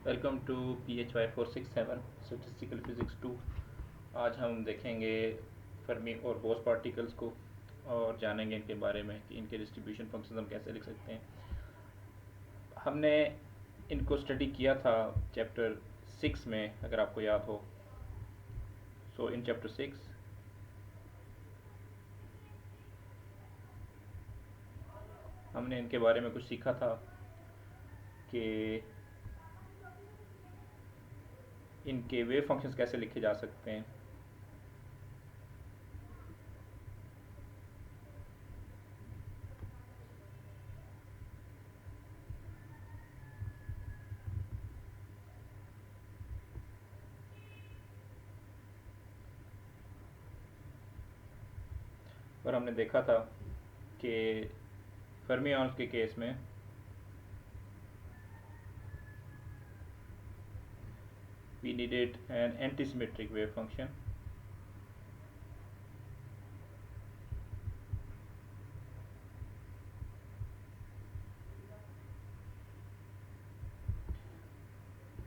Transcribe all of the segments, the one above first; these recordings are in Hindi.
Welcome to PHY 467 statistical physics 2। आज हम देखेंगे फर्मी और बोस पार्टिकल्स को और जानेंगे इनके बारे में कि इनके डिस्ट्रीब्यूशन फंक्शन हम कैसे लिख सकते हैं। हमने इनको स्टडी किया था चैप्टर 6 में, अगर आपको याद हो। सो इन चैप्टर 6 हमने इनके बारे में कुछ सीखा था कि इनके वेव फंक्शंस कैसे लिखे जा सकते हैं। और हमने देखा था कि फर्मिऑन्स के केस में we needed an antisymmetric wave function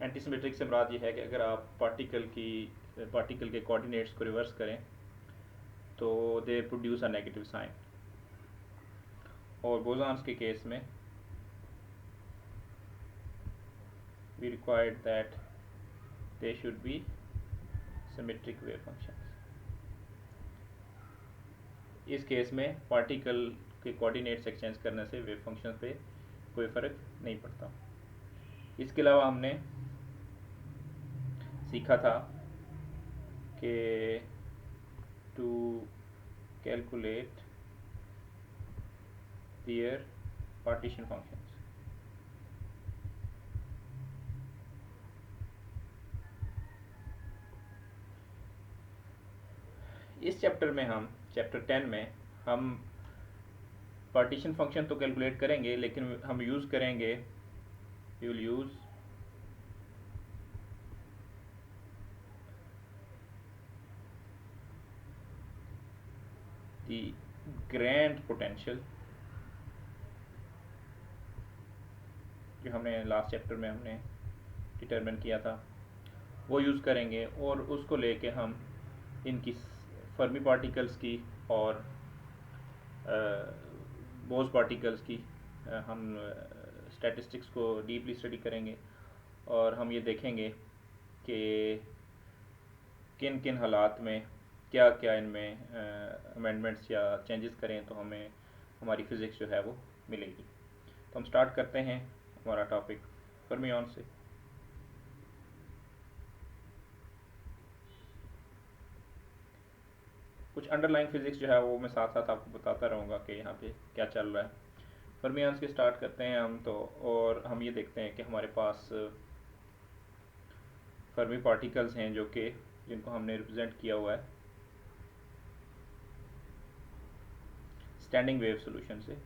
antisymmetric से मुराद ये है कि अगर आप पार्टिकल के कोऑर्डिनेट्स को रिवर्स करें तो they produce a negative sign. और बोसॉन्स के केस में we required that they should be symmetric wave functions. इस केस में पार्टिकल के कोऑर्डिनेट्स एक्सचेंज करने से वेव फंक्शन पे कोई फ़र्क नहीं पड़ता। इसके अलावा हमने सीखा था कि to calculate their partition functions। इस चैप्टर में चैप्टर 10 में हम पार्टीशन फंक्शन तो कैलकुलेट करेंगे, लेकिन हम यूज़ करेंगे, we will use the grand potential जो हमने लास्ट चैप्टर में हमने डिटरमिन किया था, वो यूज़ करेंगे। और उसको लेके हम इनकी फर्मी पार्टिकल्स की और बोस पार्टिकल्स की हम स्टैटिस्टिक्स को डीपली स्टडी करेंगे। और हम ये देखेंगे कि किन किन हालात में क्या क्या इनमें अमेंडमेंट्स या चेंजेस करें तो हमें हमारी फ़िज़िक्स जो है वो मिलेगी। तो हम स्टार्ट करते हैं हमारा टॉपिक फर्मिऑन से। कुछ अंडरलाइन फिज़िक्स जो है वो मैं साथ साथ आपको बताता रहूँगा कि यहाँ पे क्या चल रहा है। फर्मिऑन्स के स्टार्ट करते हैं हम तो, और हम ये देखते हैं कि हमारे पास फर्मी पार्टिकल्स हैं जिनको हमने रिप्रेजेंट किया हुआ है स्टैंडिंग वेव सॉल्यूशन से।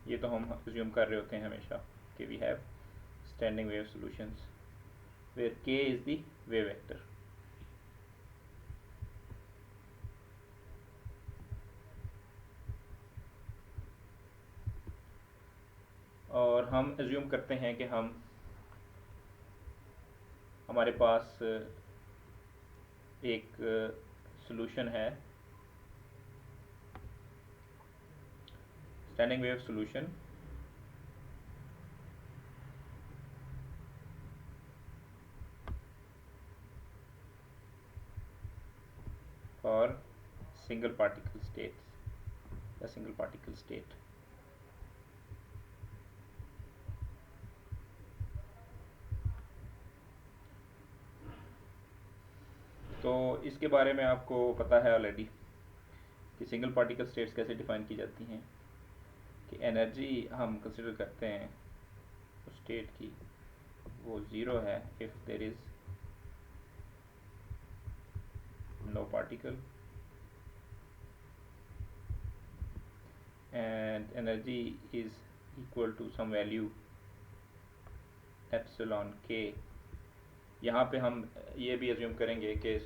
ये तो हम अज्यूम कर रहे होते हैं हमेशा कि we have standing wave solutions where k is the wave vector. और हम अज्यूम करते हैं कि हमारे पास एक सॉल्यूशन है, standing wave solution for single particle states या सिंगल पार्टिकल स्टेट। तो इसके बारे में आपको पता है ऑलरेडी कि सिंगल पार्टिकल स्टेट्स कैसे डिफाइन की जाती हैं। कि एनर्जी हम कंसिडर करते हैं स्टेट की, वो ज़ीरो है if there is no particle, and energy is equal to some value epsilon k। यहाँ पे हम ये भी अज्यूम करेंगे कि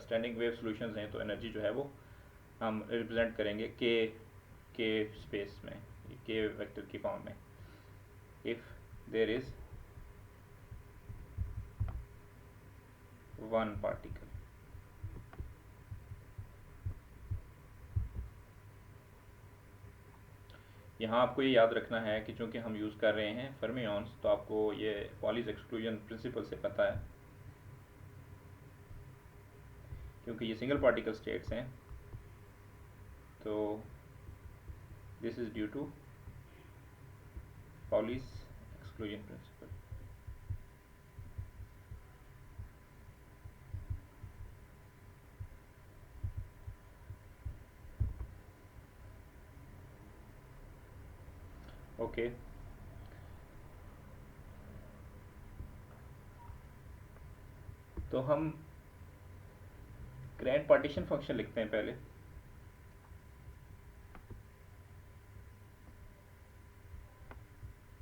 स्टैंडिंग वेव सॉल्यूशंस हैं तो एनर्जी जो है वो हम रिप्रेजेंट करेंगे के स्पेस में, के वेक्टर की फॉर्म में। If there is one particle, यहाँ आपको ये याद रखना है कि चूंकि हम यूज़ कर रहे हैं फर्मिऑन्स, तो आपको ये पॉलीज एक्सक्लूजन प्रिंसिपल से पता है, क्योंकि ये सिंगल पार्टिकल स्टेट्स हैं, तो this is due to Pauli's exclusion principle. Okay, तो हम ग्रैंड पार्टीशन फंक्शन लिखते हैं पहले।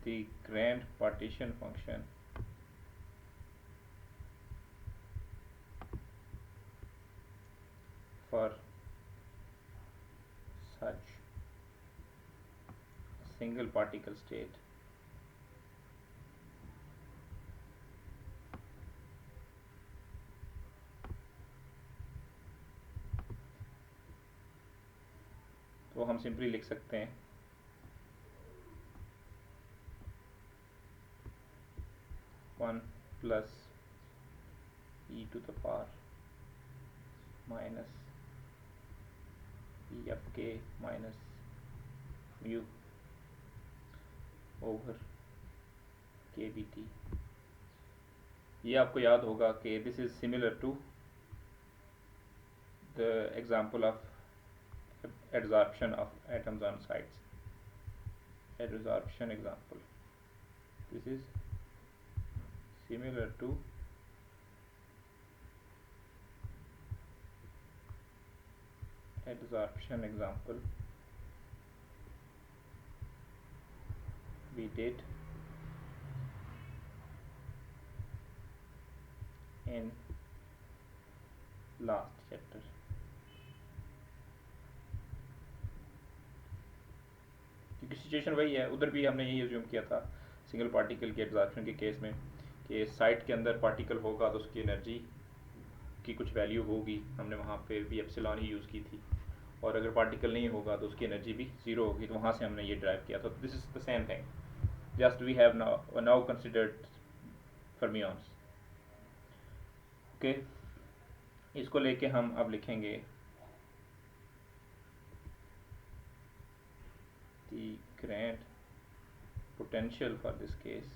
The grand partition function for such single particle state तो हम सिंपली लिख सकते हैं one plus E to the power minus e of k minus mu over के बी टी। ये आपको याद होगा कि this is similar to the example of adsorption of atoms on sites, adsorption example. This is similar to adsorption example we did in last chapter. क्योंकि सिचुएशन वही है, उधर भी हमने यही अज्यूम किया था सिंगल पार्टिकल के एब्जॉर्प्शन के केस में कि साइट के अंदर पार्टिकल होगा तो उसकी एनर्जी की कुछ वैल्यू होगी, हमने वहाँ पे भी एप्सिलॉन ही यूज़ की थी, और अगर पार्टिकल नहीं होगा तो उसकी एनर्जी भी ज़ीरो होगी, तो वहाँ से हमने ये ड्राइव किया था। This is the same thing, just we have now considered fermions. Okay, इसको लेके हम अब लिखेंगे the grand potential for this case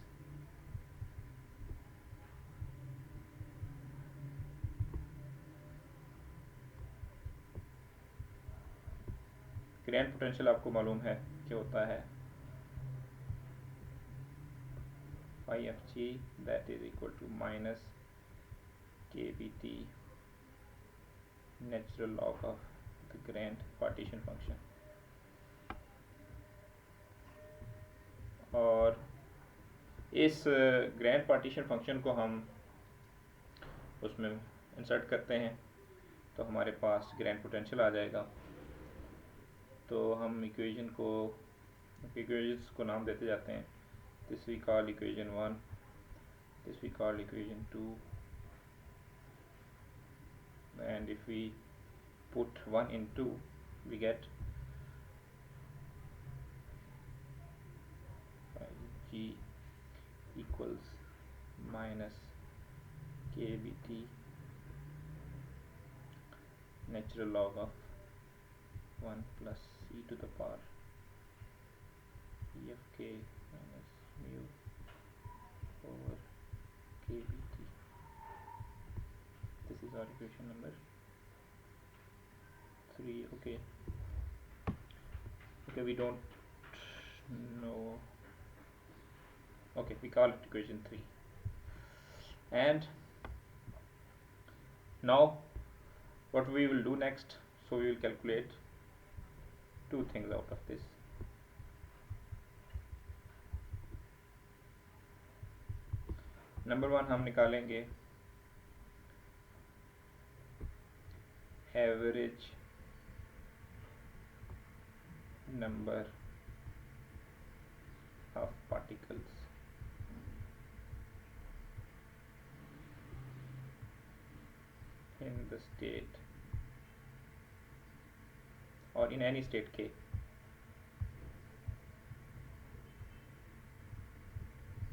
grand potential आपको मालूम है क्या होता है, phi F G that is equal to minus के B T natural log of the grand partition function. और इस ग्रैंड पार्टीशन फंक्शन को हम उसमें इंसर्ट करते हैं तो हमारे पास ग्रैंड पोटेंशियल आ जाएगा। तो हम इक्वेशंस को नाम देते जाते हैं। This we call equation 1, this we call equation 2, and if we put 1 in 2 we get g equals minus kBT natural log of 1 plus e to the power e of k minus mu over kBT. This is our equation number 3. Okay, we don't know. Okay, we call it equation 3. And now what we will do next, so we will calculate two things out of this. Number 1 हम निकालेंगे average number of particles in the state or in any state K,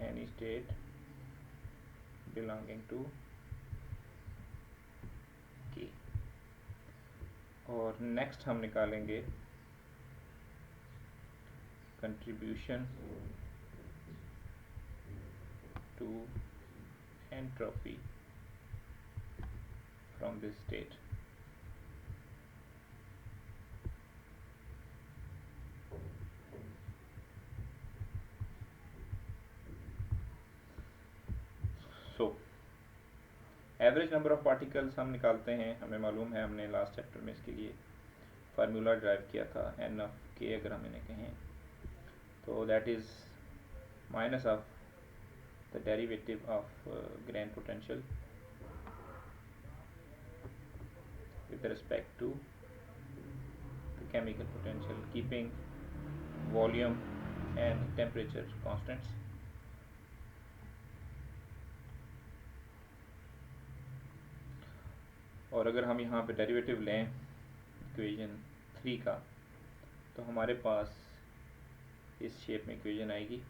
any state belonging to K। और नेक्स्ट हम निकालेंगे contribution to entropy from this state. So average number of particles हम निकालते हैं, हमें मालूम है, हमने लास्ट चैप्टर में इसके लिए फार्मूला ड्राइव किया था, एन ऑफ के अगर हम इन्हें कहें तो that is minus of the derivative of grain potential with respect to the chemical potential, keeping volume and temperature constants। और अगर हम यहाँ पे डेरिवेटिव लें इक्वेशन 3 का तो हमारे पास इस शेप में इक्वेशन आएगी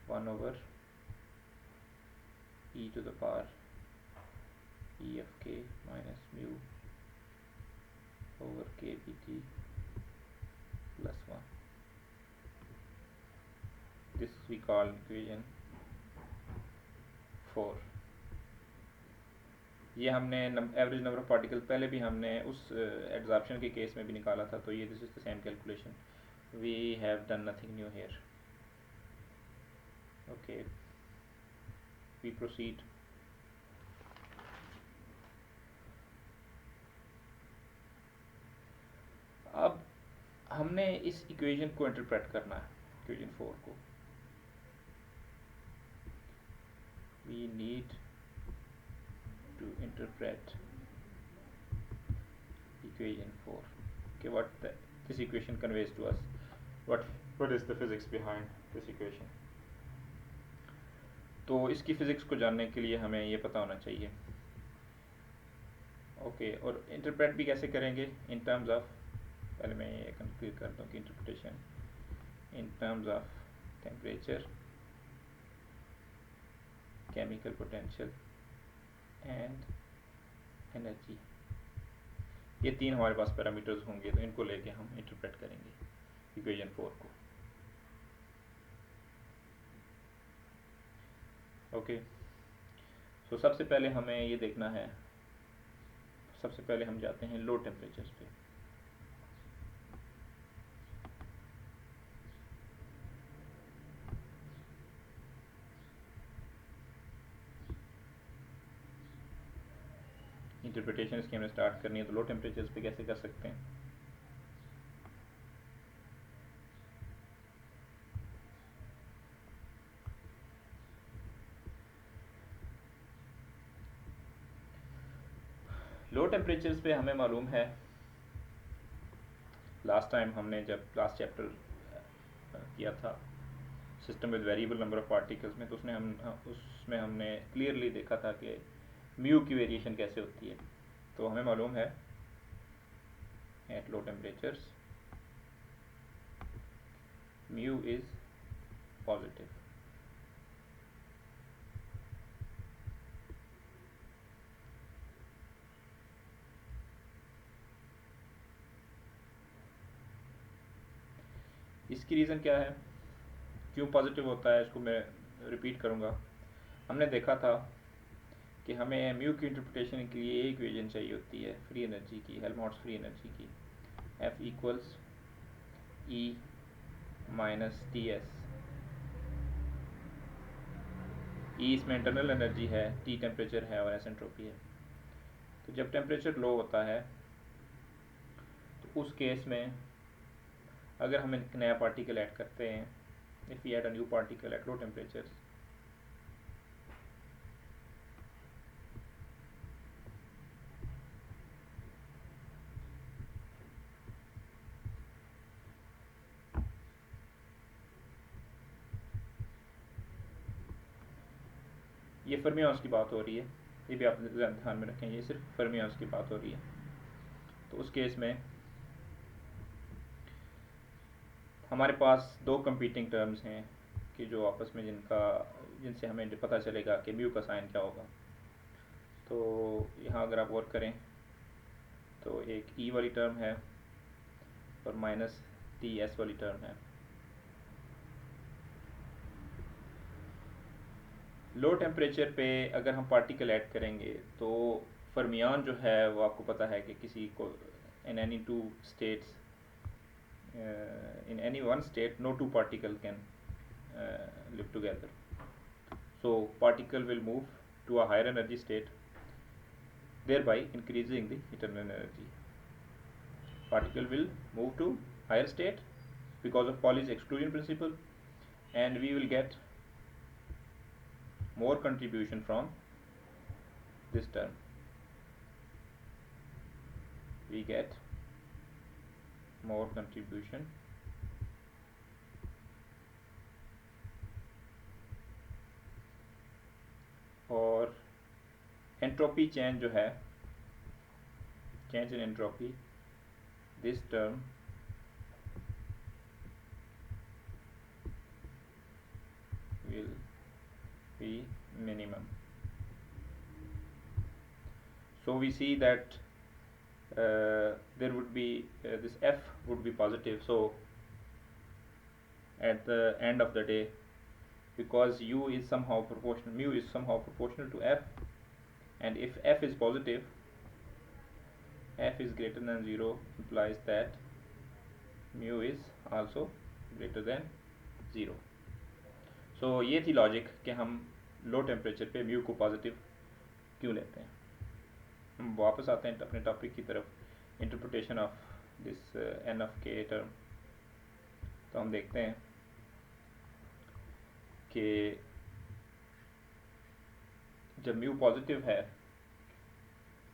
1/e to the power e of k minus mu over k pt plus 1। This we call equation 4। ये हमने एवरेज नंबर ऑफ पार्टिकल पहले भी हमने उस एड्जॉर्प्शन के केस में भी निकाला था, तो ये this is the same calculation, we have done nothing new here. Okay, we proceed. अब हमने इस इक्वेशन को इंटरप्रेट करना है, इक्वेशन 4 को। We need to interpret equation 4, okay, what this equation conveys to us, what is the physics behind this equation। तो इसकी फिजिक्स को जानने के लिए हमें ये पता होना चाहिए, ओके। और इंटरप्रेट भी कैसे करेंगे, इन टर्म्स ऑफ, पहले मैं ये क्लियर कर दूँ कि interpretation in terms of temperature, chemical potential and energy, ये 3 हमारे पास पैरामीटर्स होंगे, तो इनको लेके हम इंटरप्रेट करेंगे इक्वेशन 4 को, ओके। सो सबसे पहले हमें ये देखना है, सबसे पहले हम जाते हैं लो टेम्परेचर्स पे। इंटरप्रिटेशन इसकी हमें स्टार्ट करनी है, तो लो टेम्परेचर्स पे कैसे कर सकते हैं। लो टेम्परेचर्स पे हमें मालूम है, लास्ट टाइम हमने जब लास्ट चैप्टर किया था system with variable number of particles में, तो उसमें हमने क्लियरली देखा था कि म्यू की वेरिएशन कैसे होती है। तो हमें मालूम है eight low temperatures mu is positive. इसकी रीज़न क्या है, क्यों पॉजिटिव होता है, इसको मैं रिपीट करूँगा। हमने देखा था कि हमें म्यू की इंटरप्रिटेशन के लिए एक इक्वेशन चाहिए होती है फ्री एनर्जी की, हेल्महोल्ट्ज़ फ्री एनर्जी की, F equals E minus TS। E इसमें इंटरनल एनर्जी है, T टेम्परेचर है और S एंट्रोपी है। तो जब टेम्परेचर लो होता है तो उस केस में अगर हम एक नया पार्टिकल ऐड करते हैं, if we add a new particle at low temperatures, ये फर्मियाउस की बात हो रही है, ये भी आप ध्यान में रखें, ये सिर्फ फर्मियाउस की बात हो रही है। तो उस केस में हमारे पास दो कंपीटिंग टर्म्स हैं कि जो आपस में जिनसे हमें पता चलेगा कि म्यू का साइन क्या होगा। तो यहाँ अगर आप गौर करें तो एक ई वाली टर्म है और माइनस टी एस वाली टर्म है। लो टेम्परेचर पे अगर हम पार्टिकल ऐड करेंगे तो फर्मियान जो है वो आपको पता है कि किसी को in any two states in any one state no two particle can live together. So particle will move to a higher energy state, thereby increasing the internal energy. Particle will move to higher state because of Pauli's exclusion principle, and we will get more contribution from this term. We get more contribution और एंट्रोपी चेंज जो है, change in entropy, this term will be minimum. So we see that there would be this F would be positive. So at the end of the day, because u is somehow proportional, mu is somehow proportional to F, and if F is positive, F is greater than 0 implies that mu is also greater than 0. So ये थी लॉजिक कि हम लो टेम्परेचर पे म्यू को पॉजिटिव क्यों लेते हैं। हम वापस आते हैं अपने टॉपिक की तरफ, interpretation of this n of k term. तो हम देखते हैं कि जब म्यू पॉजिटिव है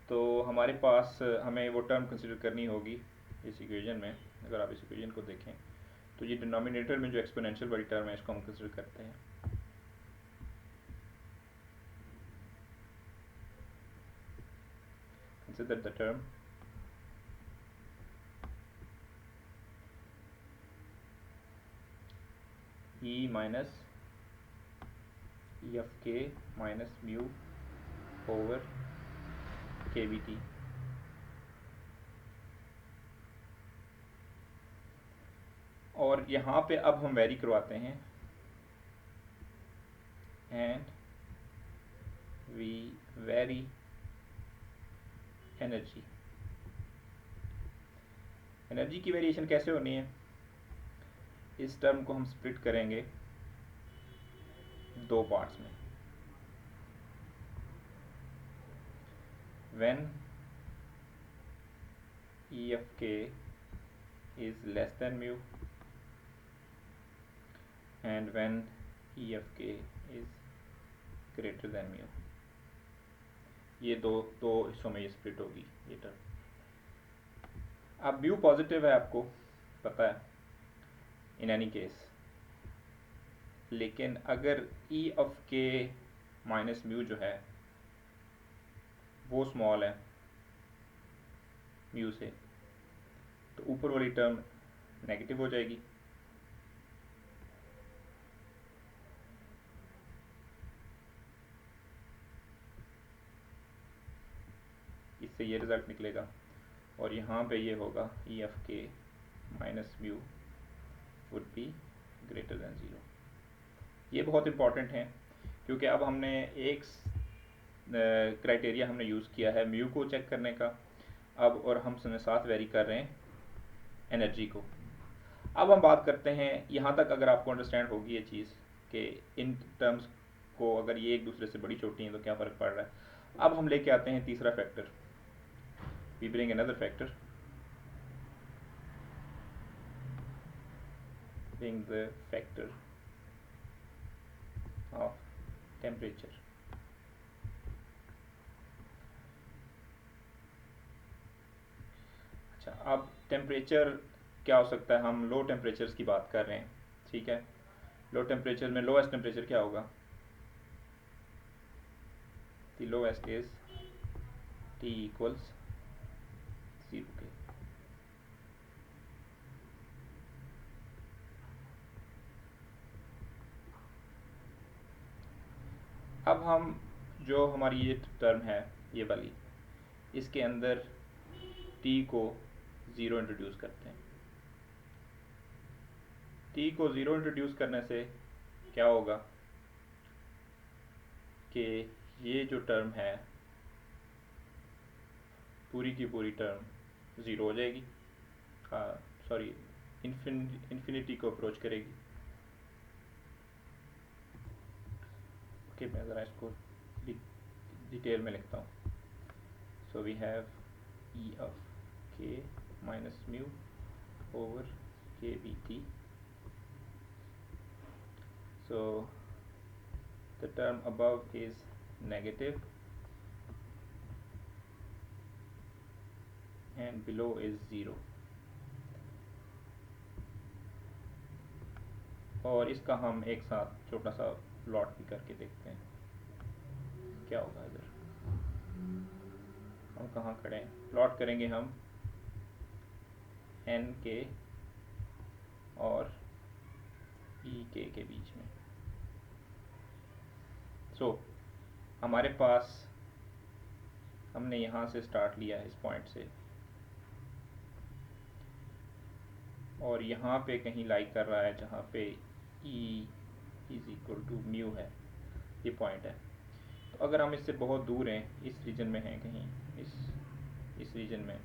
तो हमारे पास हमें वो टर्म कंसिडर करनी होगी इस इक्वेशन में। अगर आप इस इक्वेशन को देखें तो ये डिनोमिनेटर में जो एक्सपोनेंशियल वाली टर्म है इसको हम कंसिडर करते हैं। Consider the term E minus E of k minus mu over kBt। और यहाँ पे अब हम वेरी करवाते हैं, and we vary energy. Energy की वेरिएशन कैसे होनी है, इस टर्म को हम स्प्लिट करेंगे दो पार्ट्स में। When E of k is less than mu and when E of k is greater than mu, ये दो हिस्सों में ये स्प्लिट होगी ये टर्म। अब म्यू पॉजिटिव है आपको पता है इन एनी केस, लेकिन अगर E of k minus mu जो है वो स्मॉल है म्यू से, तो ऊपर वाली टर्म नेगेटिव हो जाएगी। इससे ये रिजल्ट निकलेगा और यहाँ पे ये होगा E of k minus mu would be greater than 0। ये बहुत इंपॉर्टेंट है क्योंकि अब हमने एक क्राइटेरिया हमने यूज़ किया है म्यू को चेक करने का, अब और हम साथ वेरी कर रहे हैं एनर्जी को। अब हम बात करते हैं, यहाँ तक अगर आपको अंडरस्टैंड होगी ये चीज़ कि इन टर्म्स को अगर ये एक दूसरे से बड़ी छोटी हैं तो क्या फ़र्क पड़ रहा है। अब हम लेके आते हैं तीसरा factor, we bring another factor, being the factor of temperature। अच्छा, अब टेम्परेचर क्या हो सकता है, हम लो टेम्परेचर्स की बात कर रहे हैं, ठीक है। लो टेम्परेचर में लोएस्ट टेम्परेचर क्या होगा, the lowest is t equals 0 के। अब हम जो हमारी ये टर्म है ये वाली, इसके अंदर t को 0 इंट्रोड्यूस करते हैं। t को 0 इंट्रोड्यूस करने से क्या होगा कि ये जो टर्म है पूरी की पूरी टर्म 0 हो जाएगी, सॉरी इन्फिनिटी को अप्रोच करेगी। ओके, मैं ज़रा इसको डिटेल में लिखता हूँ। So we have e of k minus mu over k bt. So the term above is negative and below is 0, और इसका हम एक साथ छोटा सा प्लॉट भी करके देखते हैं क्या होगा। इधर हम कहाँ खड़े हैं, प्लॉट करेंगे हम n के और e के बीच में। सो हमारे पास, हमने यहाँ से स्टार्ट लिया है इस पॉइंट से, और यहाँ पे कहीं लाइक कर रहा है जहाँ पे e is equal to mu है, ये पॉइंट है। तो अगर हम इससे बहुत दूर हैं, इस रीजन में हैं कहीं, इस रीजन में,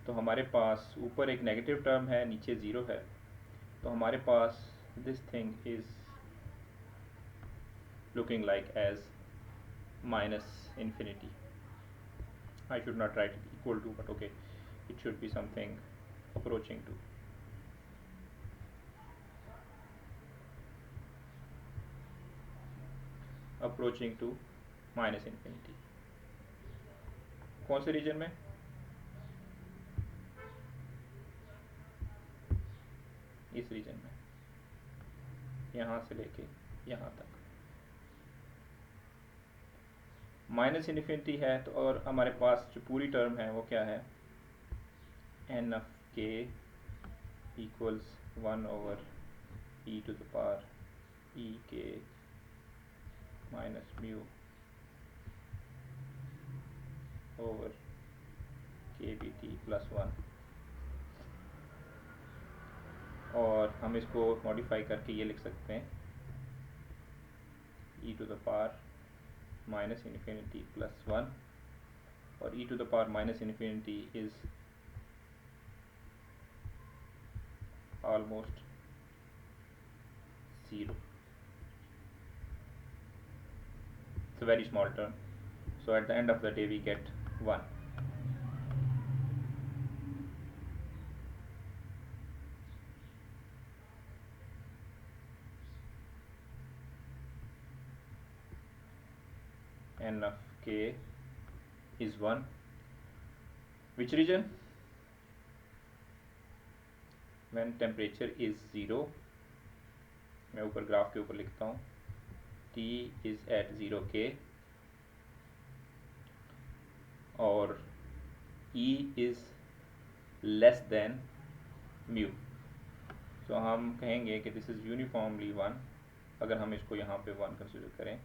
तो हमारे पास ऊपर एक नेगेटिव टर्म है, नीचे 0 है, तो हमारे पास this thing is looking like as minus infinity. I should not write it equal to, but okay, it should be something approaching to. Approaching to minus infinity. कौन से रीजन में? इस रीजन में, यहाँ से लेके यहाँ तक माइनस इन्फिनिटी है। तो और हमारे पास जो पूरी टर्म है वो क्या है, N of K equals 1 over E to the power E K minus mu over के बी टी प्लस 1, और हम इसको मॉडिफाई करके ये लिख सकते हैं E to the power minus infinity plus 1, और E to the power minus infinity is almost 0. It's a very small term. So at the end of the day we get 1. N of k is 1. Which region? When temperature is 0, मैं ऊपर ग्राफ के ऊपर लिखता हूँ, T is at 0 K और E is less than mu. तो हम कहेंगे कि this is uniformly 1। अगर हम इसको यहाँ पे 1 कंसिडर करें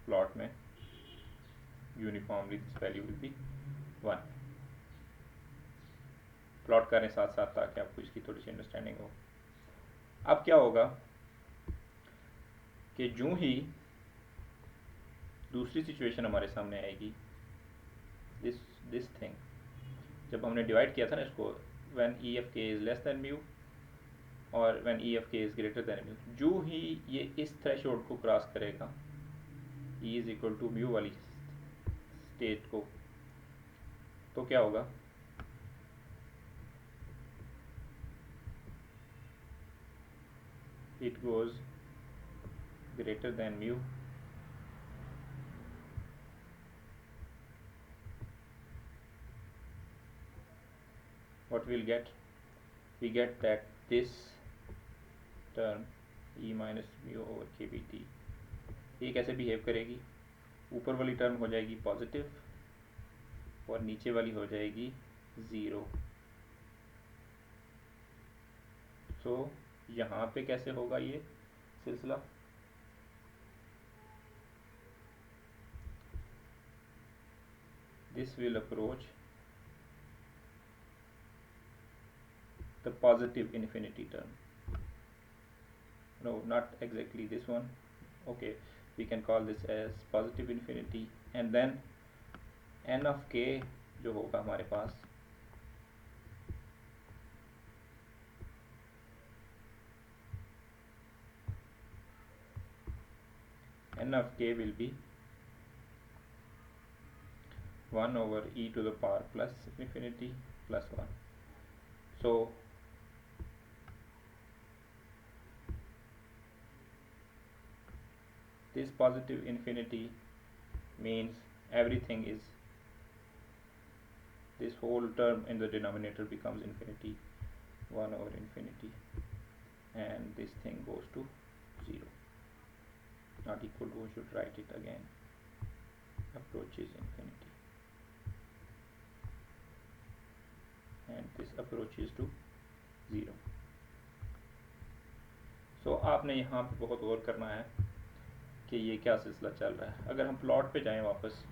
प्लॉट में, uniformly this value will be 1। Plot करें साथ साथ ताकि आपको इसकी थोड़ी सी अंडरस्टैंडिंग हो। अब क्या होगा कि जो ही दूसरी सिचुएशन हमारे सामने आएगी, दिस थिंग, जब हमने डिवाइड किया था ना इसको, व्हेन ई एफ के इज़ लेस दैन म्यू और व्हेन ई एफ के इज़ ग्रेटर दैन म्यू, जो ही ये इस थ्रेशोल्ड को क्रॉस करेगा, E is equal to mu वाली स्टेट को, तो क्या होगा, it goes greater than mu what we'll get, we get that this term e minus mu over kbt ये कैसे बिहेव करेगी, ऊपर वाली टर्म हो जाएगी पॉजिटिव और नीचे वाली हो जाएगी ज़ीरो। तो यहाँ पे कैसे होगा ये सिलसिला? This will approach the positive infinity term. No, not exactly this one. Okay, we can call this as positive infinity, and then n of k जो होगा हमारे पास n of k will be 1 over e to the power plus infinity plus 1. So this positive infinity means everything is, this whole term in the denominator becomes infinity, 1 over infinity, and this thing goes to 0. Not equal to, we should write it again, approaches infinity, and this approaches to 0. So आपने यहाँ पे बहुत गौर करना है कि ये क्या सिलसिला चल रहा है। अगर हम प्लॉट पे जाएं वापस,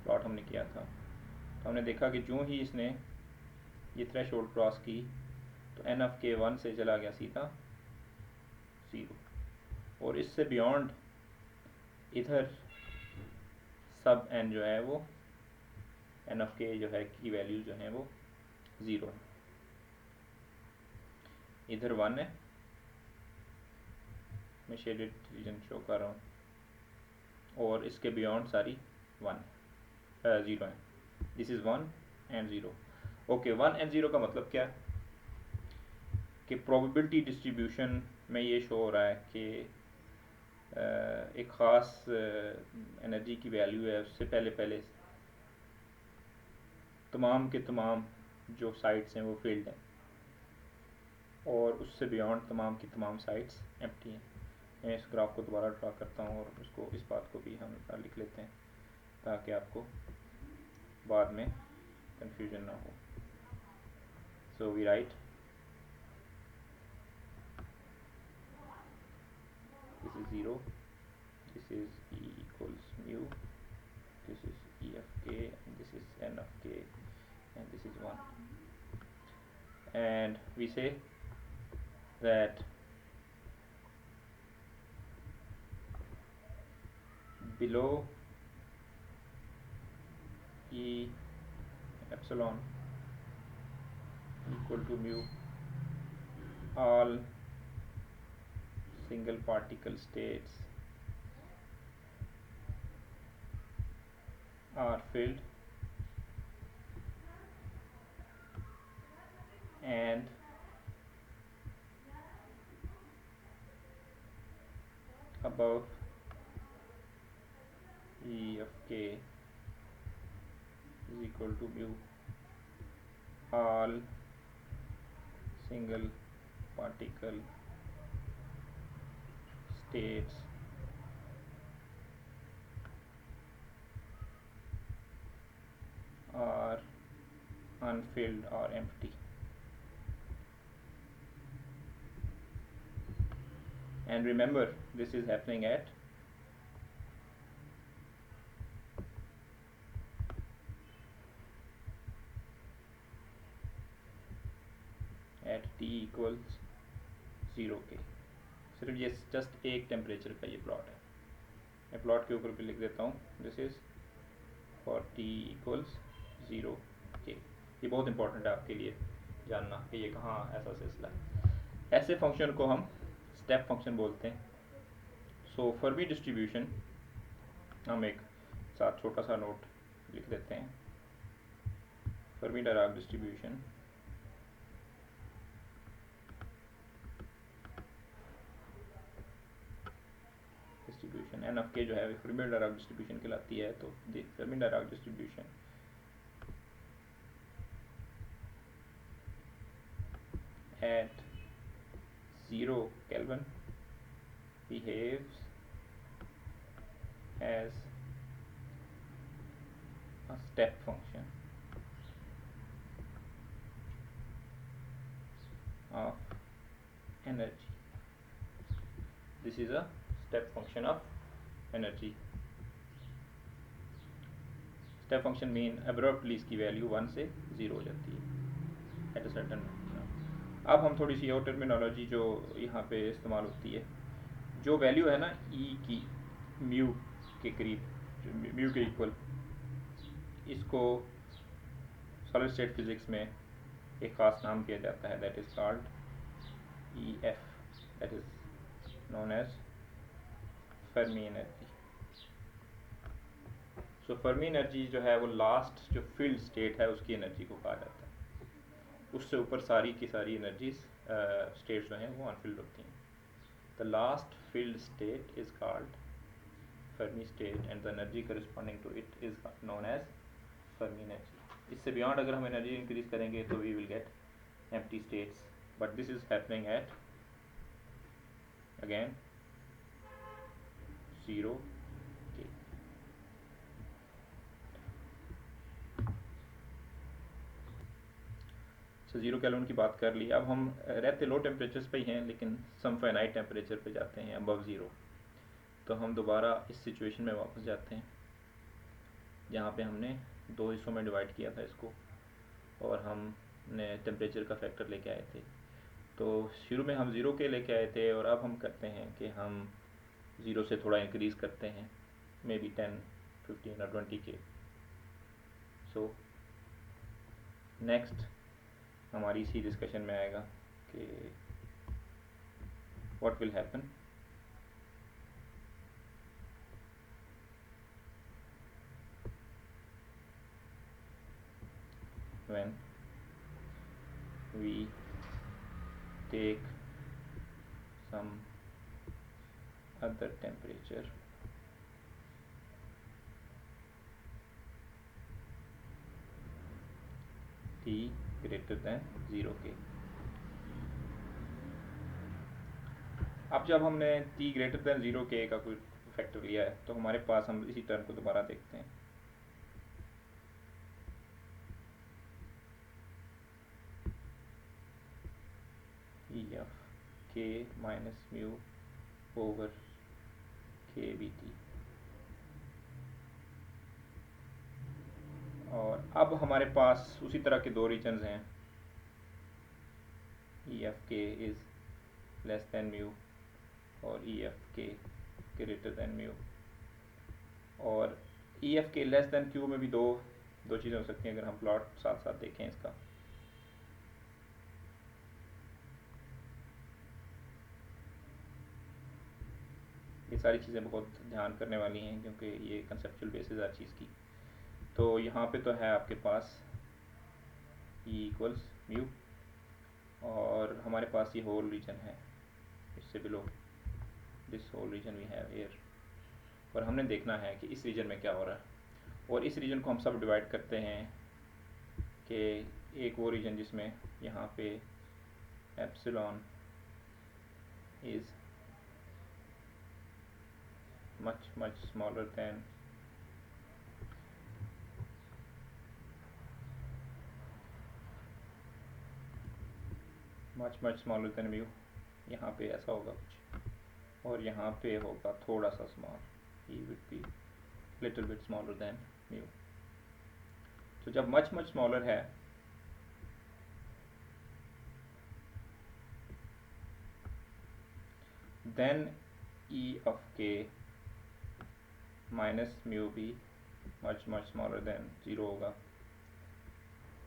प्लॉट हमने किया था तो हमने देखा कि जो ही इसने ये थ्रेशोल्ड क्रॉस की तो एन ऑफ के 1 से चला गया सीधा 0, और इससे बियॉन्ड इधर सब एन जो है वो एन ऑफ के जो है की वैल्यू जो है वो 0 है, इधर 1 है, मैं शेडेड रीजन शो कर रहा हूँ, और इसके बियॉन्ड सारी 0 है। This is 1 and 0। Okay, 1 and 0 का मतलब क्या है कि प्रोबेबिलिटी डिस्ट्रीब्यूशन में ये शो हो रहा है कि एक ख़ास एनर्जी की वैल्यू है, उससे पहले तमाम के तमाम जो साइट्स हैं वो फील्ड हैं, और उससे बियॉन्ड तमाम की तमाम साइट्स एम्प्टी हैं। मैं इस ग्राफ को दोबारा ड्रा करता हूँ और उसको, इस बात को भी हम लिख लेते हैं ताकि आपको बाद में कंफ्यूजन ना हो। So we write this is 0, this is E equals mu, this is E of k, and this is n of k, and this is 1. And we say that below E epsilon equal to mu, all single particle states are filled, and above E of k is equal to mu, all single particle states are unfilled or empty. And remember, this is happening at t equals 0 के। सिर्फ ये जस्ट एक टेम्परेचर का ये प्लॉट है, मैं प्लॉट के ऊपर भी लिख देता हूँ, this is for t equals 0 के। ये बहुत इंपॉर्टेंट है आपके लिए जानना कि ये कहाँ ऐसा सिलसिला है। ऐसे फंक्शन को हम स्टेप फंक्शन बोलते हैं। सो फर्मी डिस्ट्रीब्यूशन, हम एक साथ छोटा सा नोट लिख देते हैं, Fermi Dirac distribution n of k जो है फर्मी डायराक डिस्ट्रीब्यूशन कहलाती है। तो Fermi Dirac distribution at 0 Kelvin behaves as step function of energy. This is a step function of energy. Step function mean abruptly इसकी वैल्यू 1 से 0 हो जाती है एट अ सर्टेन। अब हम थोड़ी सी और टर्मिनोलॉजी जो यहाँ पे इस्तेमाल होती है, जो वैल्यू है ना ई की म्यू के करीब, म्यू के इक्वल, इसको सॉलिड स्टेट फिजिक्स में एक ख़ास नाम किया जाता है, that is called E F, that is known as Fermi energy. So Fermi energy जो है वो लास्ट जो फील्ड स्टेट है उसकी एनर्जी को कहा जाता है। उससे ऊपर सारी की सारी एनर्जीज स्टेट्स जो हैं वो अनफिल्ड होती हैं। The last field state is called Fermi state and the energy corresponding to it is known as Fermi energy. इससे बियॉन्ड अगर हम एनर्जी इंक्रीज करेंगे तो we will get empty states, but this is happening at again 0 K। तो 0 केल्विन की बात कर ली। अब हम रहते लो टेम्परेचर्स पे ही हैं, लेकिन सम फाइनाइट टेम्परेचर पे जाते हैं अबव 0। तो हम दोबारा इस सिचुएशन में वापस जाते हैं जहाँ पे हमने दो हिस्सों में डिवाइड किया था इसको, और हमने टेम्परेचर का फैक्टर लेके आए थे। तो शुरू में हम 0 के लेके आए थे, और अब हम करते हैं कि हम 0 से थोड़ा इंक्रीज़ करते हैं, मे बी 10, 15 और 20 के। सो नेक्स्ट हमारी इसी डिस्कशन में आएगा कि what will happen when we take some other temperature T greater than 0 K। अब जब हमने T greater than 0 K का कोई फैक्टर लिया है तो हमारे पास, हम इसी टर्म को दोबारा देखते हैं, E of K minus mu over K BT। और अब हमारे पास उसी तरह के दो रीजन्स हैं, E of K is less than mu और E of K greater than mu। और E of K less than Q में भी दो चीज़ें हो सकती हैं अगर हम प्लॉट साथ साथ देखें इसका। ये सारी चीज़ें बहुत ध्यान करने वाली हैं क्योंकि ये कंसेप्चुअल बेसिस हर चीज़ की। तो यहाँ पे तो है आपके पास E इक्वल्स म्यू, और हमारे पास ये होल रीजन है, इससे below this whole region we have here, और हमने देखना है कि इस रीजन में क्या हो रहा है। और इस रीजन को हम सब डिवाइड करते हैं कि एक वो रीजन जिसमें यहाँ पे epsilon is much smaller than mu। यहाँ पे ऐसा होगा कुछ, और यहाँ पे होगा थोड़ा सा small, E would be little bit smaller than mu। तो जब much smaller है then E of K minus mu भी मच स्मॉलर देन 0 होगा।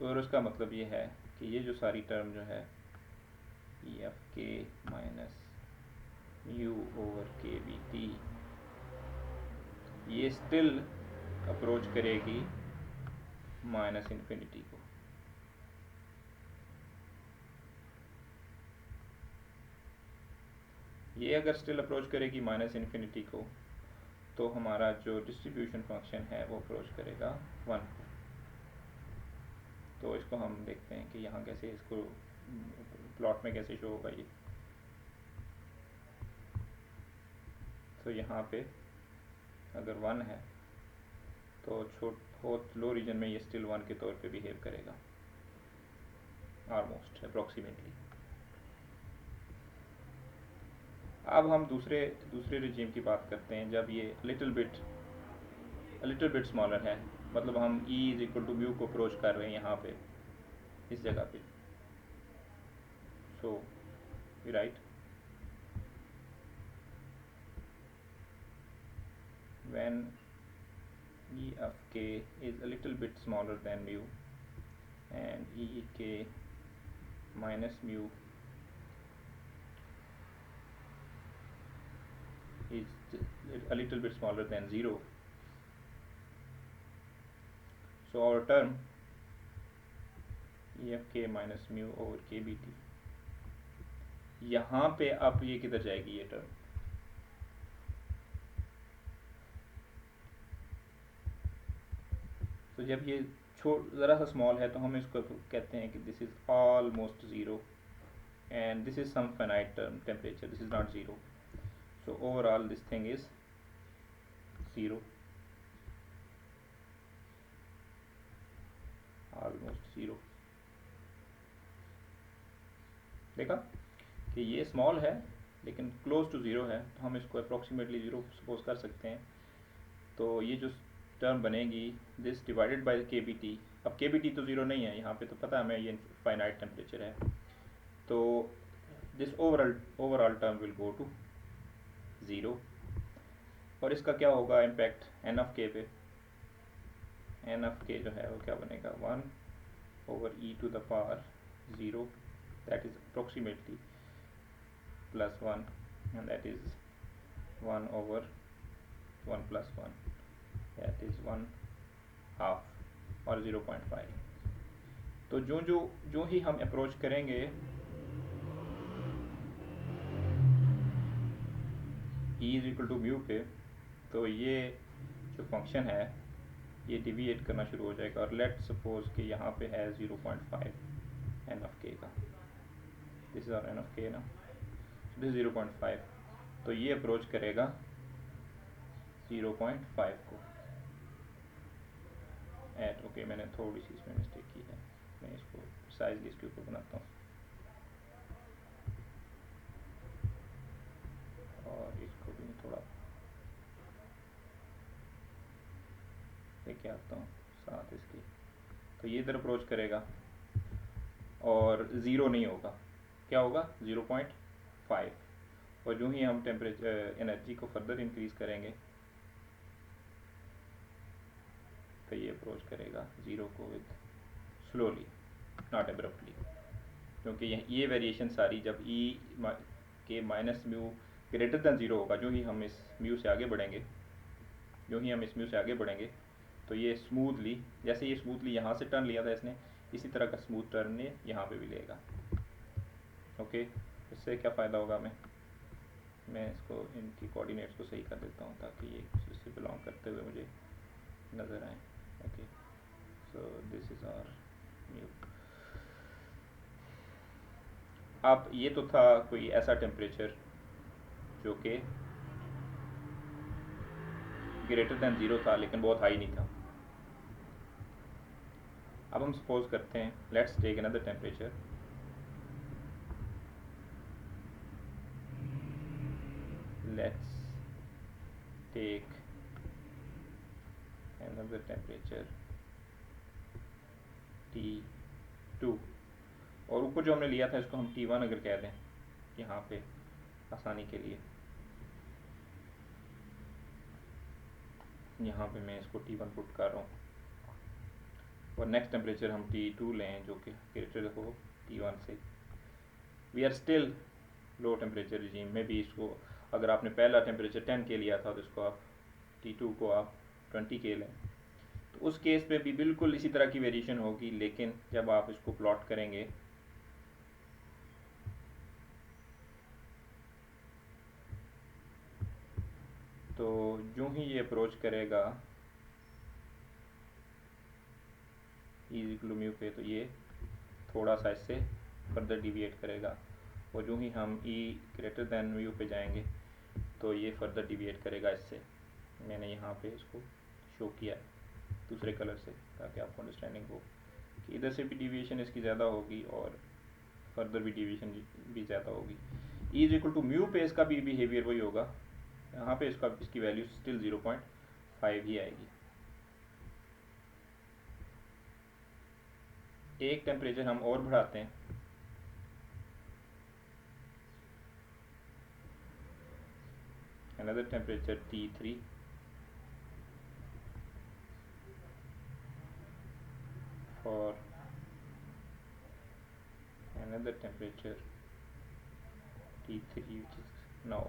और उसका मतलब ये है कि ये जो सारी टर्म जो है E of K minus mu over K B T, ये स्टिल अप्रोच करेगी माइनस इन्फिनिटी को। ये अगर स्टिल अप्रोच करेगी माइनस इन्फिनिटी को, तो हमारा जो डिस्ट्रीब्यूशन फंक्शन है वो अप्रोच करेगा 1 को। तो इसको हम देखते हैं कि यहाँ कैसे इसको प्लॉट में कैसे शो होगा ये। तो यहाँ पे अगर 1 है तो बहुत लो रीजन में ये स्टिल 1 के तौर पे बिहेव करेगा, ऑलमोस्ट अप्रॉक्सीमेटली। अब हम दूसरे रिजीम की बात करते हैं जब ये लिटिल बिट स्मॉलर है, मतलब हम e is equal to mu को अप्रोच कर रहे हैं यहाँ पे, इस जगह पे। So we write when e of k is a little bit smaller than mu and e k minus mu is a little bit smaller than 0, so our term e of k minus mu over k bt, यहाँ पे अब ये किधर जाएगी ये टर्म, तो जब ये ज़रा सा स्मॉल है तो हम इसको कहते हैं कि this is almost zero and this is some finite term temperature, this is not zero, so overall this thing is zero, almost zero. देखा कि ये स्मॉल है लेकिन क्लोज टू ज़ीरो है, तो हम इसको अप्रॉक्सीमेटली ज़ीरो सपोज कर सकते हैं। तो ये जो टर्म बनेगी दिस डिवाइडेड बाय के बी टी, अब के बी टी तो ज़ीरो नहीं है यहाँ पे, तो पता है हमें ये फाइनाइट टेम्परेचर है, तो this overall term will go to zero. और इसका क्या होगा इम्पैक्ट एन ऑफ के पे, एन ऑफ के जो है वो क्या बनेगा 1 over E to the power 0, that is approximately plus 1 and that is 1 over 1 plus 1, that is 1/2 और 0.5। तो जो ही हम अप्रोच करेंगे e is equal to mu पे, तो ये जो फंक्शन है ये डिविएट करना शुरू हो जाएगा। और लेट सपोज कि यहाँ पे है 0.5 एन ऑफ के का, this is our n of k ना, दिस 0.5, तो ये अप्रोच करेगा 0.5 को एट, ओके मैंने थोड़ी सी इसमें मिस्टेक की है, मैं इसको साइजली इसके ऊपर बनाता हूँ और इसको भी थोड़ा लेके आता हूँ साथ इसके, तो ये इधर अप्रोच करेगा और ज़ीरो नहीं होगा, क्या होगा 0.5, और जो ही हम टेम्परेचर एनर्जी को फर्दर इंक्रीज करेंगे तो ये अप्रोच करेगा ज़ीरो को विद स्लोली नॉट एब्रप्टली, क्योंकि ये वेरिएशन सारी जब ई K minus mu greater than zero होगा, जो ही हम इस म्यू से आगे बढ़ेंगे तो ये स्मूथली, जैसे ये स्मूथली यहाँ से टर्न लिया था इसने, इसी तरह का स्मूथ टर्न ने यहाँ पे भी लेगा। ओके, इससे क्या फ़ायदा होगा मैं इसको इनकी कोऑर्डिनेट्स को सही कर देता हूँ ताकि ये इससे बिलोंग करते हुए मुझे नज़र आए। Okay, so this is our mu. अब ये तो था कोई ऐसा टेम्परेचर जो कि ग्रेटर दैन ज़ीरो था लेकिन बहुत हाई नहीं था। अब हम सपोज करते हैं, let's take another temperature, let's take another temperature T2, और ऊपर जो हमने लिया था इसको हम T1 अगर कह दें यहाँ पे आसानी के लिए, यहाँ पे मैं इसको T1 पुट कर रहा हूँ, और नेक्स्ट टेम्परेचर हम T2 लें जो कि ग्रेटर हो T1 से। We are still low temperature regime में भी, इसको अगर आपने पहला टेम्परेचर 10 के लिया था तो इसको आप T2 को आप 20 के लें, तो उस केस पे भी बिल्कुल इसी तरह की वेरिएशन होगी, लेकिन जब आप इसको प्लॉट करेंगे तो जो ही ये अप्रोच करेगा इज इक्वल टू म्यू पे, तो ये थोड़ा सा इससे फर्दर डिविएट करेगा, और जो ही हम e ग्रेटर दैन म्यू पे जाएंगे तो ये फर्दर डिविएट करेगा इससे। मैंने यहाँ पे इसको शो किया है। दूसरे कलर से, ताकि आपको अंडरस्टैंडिंग हो कि इधर से भी डिविएशन इसकी ज़्यादा होगी और फर्दर भी डिविएशन भी ज़्यादा होगी। E is equal to mu पे इसका भी बिहेवियर वही होगा, यहाँ पे इसकी वैल्यू स्टिल 0.5 ही आएगी। एक टेम्परेचर हम और बढ़ाते हैं, another temperature T3 for another temperature T3, which is now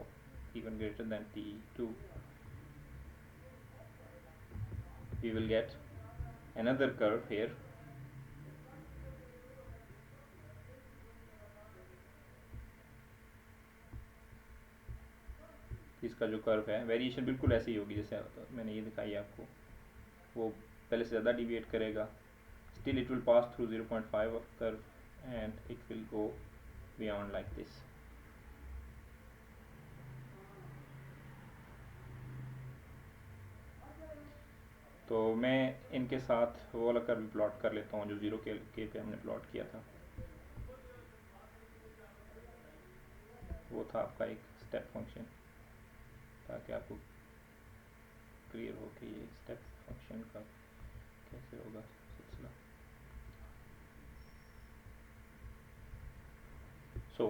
even greater than T2. We will get another curve here, इसका जो कर्व है वेरिएशन बिल्कुल ऐसी ही होगी जैसे मैंने ये दिखाई आपको, वो पहले से ज़्यादा डिविएट करेगा, still it will pass through 0.5 curve and it will go beyond like this. तो मैं इनके साथ वो वाला कर्व प्लॉट कर लेता हूँ जो 0 के पे हमने प्लॉट किया था। वो था आपका एक स्टेप फंक्शन, ताकि आपको क्लियर हो कि ये स्टेप फंक्शन का कैसे होगा सिलसिला। सो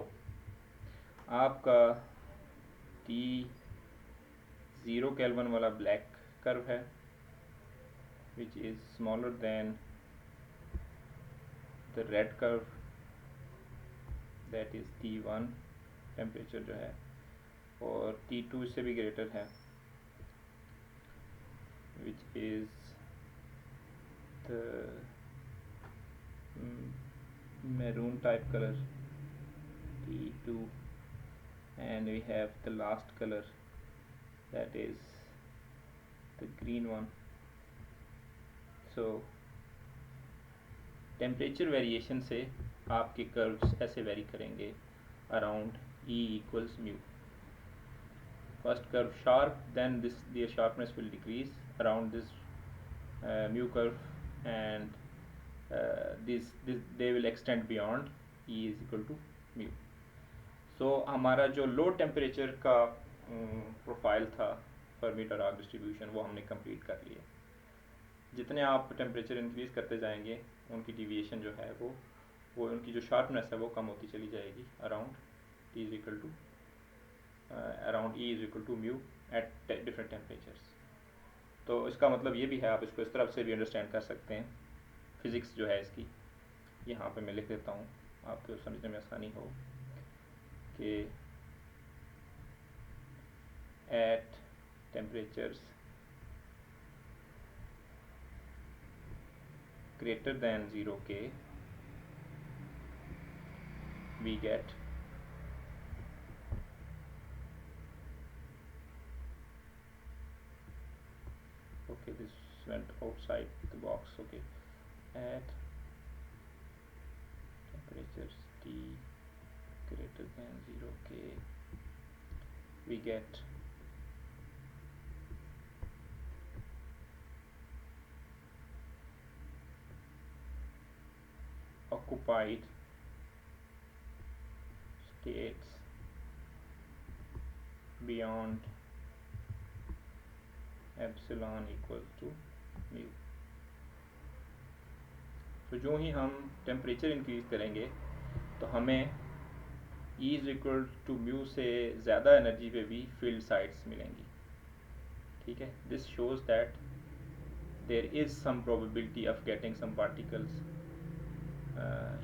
आपका T0 केल्विन वाला ब्लैक कर्व है, which is smaller than the red curve, that is T1 temperature जो है, और T2 इससे भी ग्रेटर है, which is the maroon type color T2, and we have the last color, that is the green one. So temperature variation से आपके कर्व्स ऐसे वेरी करेंगे around E equals mu. First curve sharp, then the sharpness will decrease around this mu curve, and they will extend beyond E is equal to mu. So हमारा जो लो टेम्परेचर का प्रोफाइल था फर्मी-डीराक डिस्ट्रीब्यूशन, वो हमने कंप्लीट कर लिया। जितने आप टेम्परेचर इंक्रीज़ करते जाएंगे उनकी डिविएशन जो है वो उनकी जो शार्पनेस है वो कम होती चली जाएगी around T is equal to around E is equal to mu at different temperatures. तो इसका मतलब ये भी है, आप इसको इस तरफ से भी अंडरस्टैंड कर सकते हैं। फिज़िक्स जो है इसकी यहाँ पे मैं लिख देता हूँ आपको समझने में आसानी हो कि at temperatures greater than 0 K we get okay, this went outside the box. Okay, at temperatures T greater than 0 K we get occupied states beyond epsilon equal to mu. तो जो ही हम टेम्परेचर इंक्रीज करेंगे तो हमें E is equal to mu से ज़्यादा एनर्जी पे भी फील्ड साइड्स मिलेंगी। ठीक है, this shows that there is some probability of getting some particles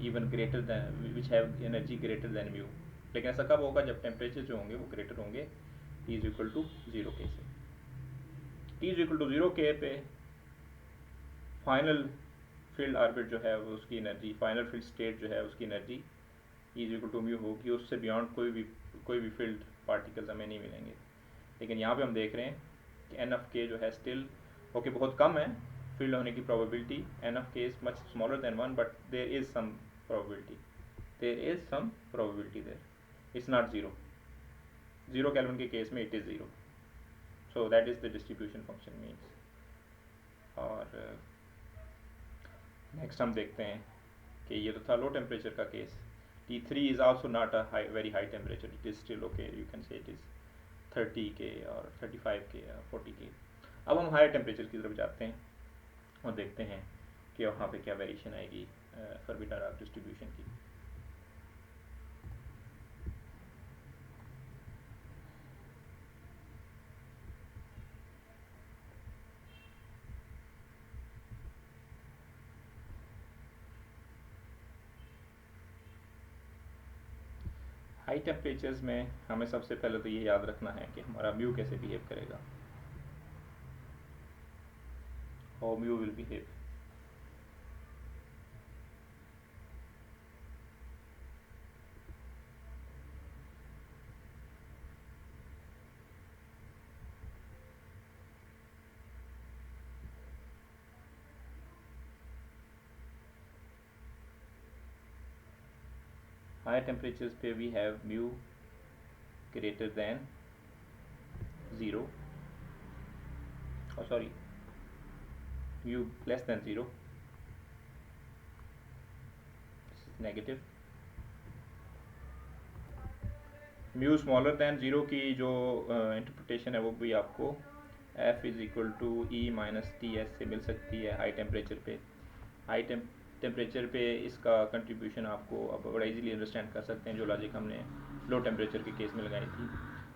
even greater than which have energy greater than mu. लेकिन ऐसा कब होगा? जब टेम्परेचर जो होंगे वो ग्रेटर होंगे T is equal to 0 K से। T is equal to 0 K पे फाइनल फील्ड ऑर्बिट जो है वो उसकी एनर्जी, फाइनल फील्ड स्टेट जो है उसकी energy E is equal to mu होगी, उससे बियॉन्ड कोई भी फील्ड पार्टिकल्स हमें नहीं मिलेंगे। लेकिन यहाँ पे हम देख रहे हैं कि एन ऑफ के जो है स्टिल ओके बहुत कम है फील्ड होने की probability, n of k is much smaller than 1, but there is some probability, there it's not 0 Kelvin के केस में it is 0। So that is the distribution function means. और नेक्स्ट हम देखते हैं कि ये तो था लो टेम्परेचर का case. T3 is also not a very high temperature, it is still okay, you can say it is 30 K और 35 के और 40 के। अब हम हायर टेम्परेचर की तरफ जाते हैं और देखते हैं कि वहाँ पे क्या वेरिएशन आएगी फॉरबिडन डिस्ट्रीब्यूशन की। हाई टेम्परेचर्स में हमें सबसे पहले तो ये याद रखना है कि हमारा म्यू कैसे बिहेव करेगा, how mu will behave. High temperatures पे we have mu greater than 0, और sorry mu less than 0, negative. Mu smaller than 0 की जो इंटरप्रिटेशन है वो भी आपको F is equal to E minus T S से मिल सकती है हाई टेम्परेचर पे। हाई टेम्परेचर पे इसका कंट्रीब्यूशन आपको अब बड़ा इजीली अंडरस्टैंड कर सकते हैं जो लॉजिक हमने लो टेम्परेचर के केस में लगाई थी।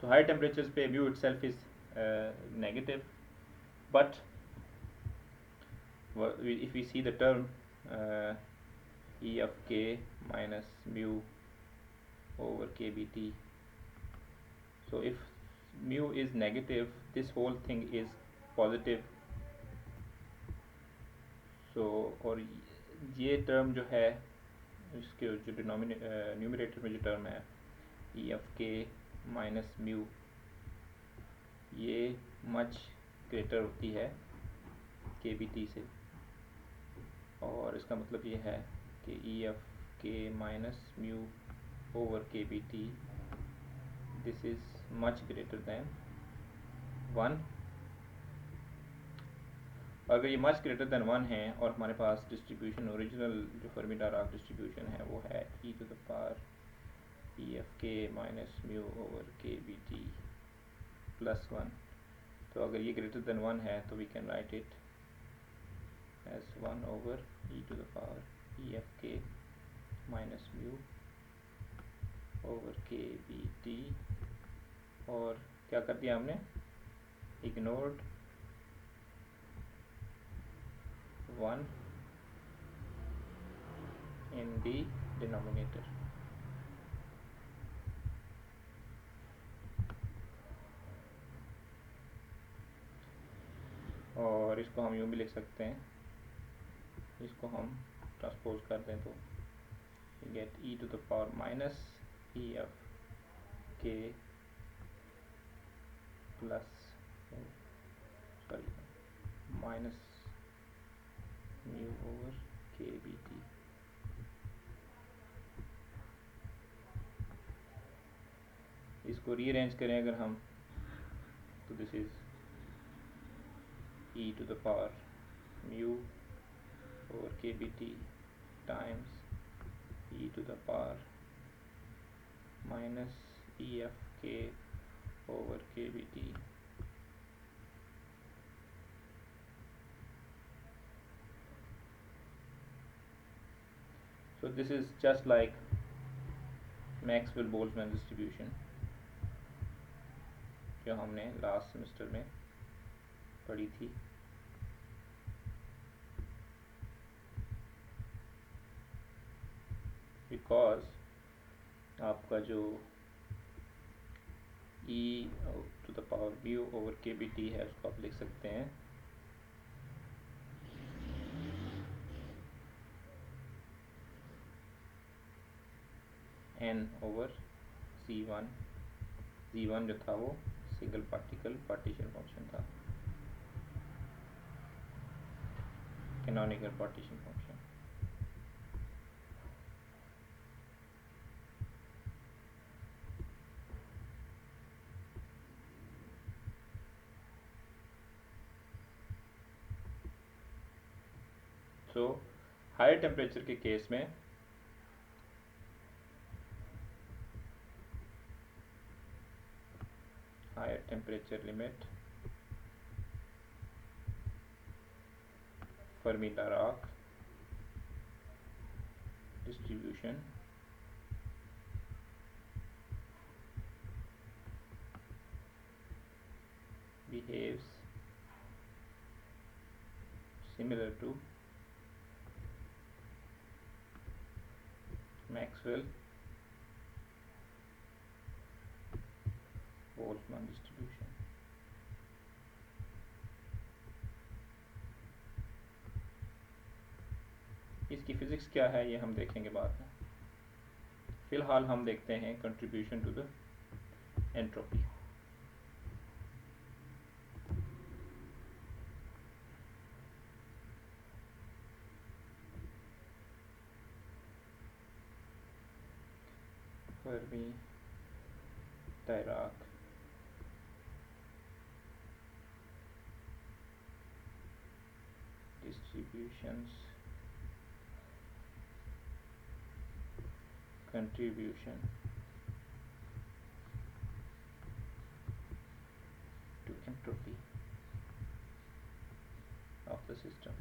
तो हाई टेम्परेचर पे mu itself is negative, but if we see the term E of k minus mu over kbt, so if mu is negative, this whole thing is positive. so और ये टर्म जो है इसके जो न्यूमरेटर में जो टर्म है E of k minus mu, ये मच ग्रेटर होती है kbt से, और इसका मतलब ये है कि E of k minus mu over kbt this is much greater than 1। अगर ये मच ग्रेटर दैन 1 है और हमारे पास डिस्ट्रीब्यूशन ओरिजिनल जो फर्मी-डायराक डिस्ट्रीब्यूशन है वो है e to the power e of k minus mu over kbt plus 1, तो अगर ये ग्रेटर दैन 1 है तो we can write it as 1 over e to the power e of k minus mu over kbt, और क्या कर दिया हमने, इग्नोर्ड 1 in the denominator। और इसको हम यूँ भी लिख सकते हैं, इसको हम ट्रांसपोज कर दें तो get e to the power minus e of k plus sorry minus mu over kbt। इसको रीअरेंज करें अगर हम तो this is e to the power mu over kbt times e to the power minus e of k over kbt। So this is just like Maxwell-Boltzmann distribution जो हमने लास्ट सेमेस्टर में पढ़ी थी। बिकॉज आपका जो e to the power mu over kbt है उसको आप लिख सकते हैं n ओवर c1। c1 जो था वो सिंगल पार्टिकल पार्टीशन फंक्शन था, canonical partition function. So higher temperature के केस में higher temperature limit Fermi-Dirac distribution behaves similar to Maxwell-Boltzmann distribution. इसकी फिजिक्स क्या है ये हम देखेंगे बाद में। फिलहाल हम देखते हैं contribution to the entropy. Fermi-Dirac distributions contribution to entropy of the system.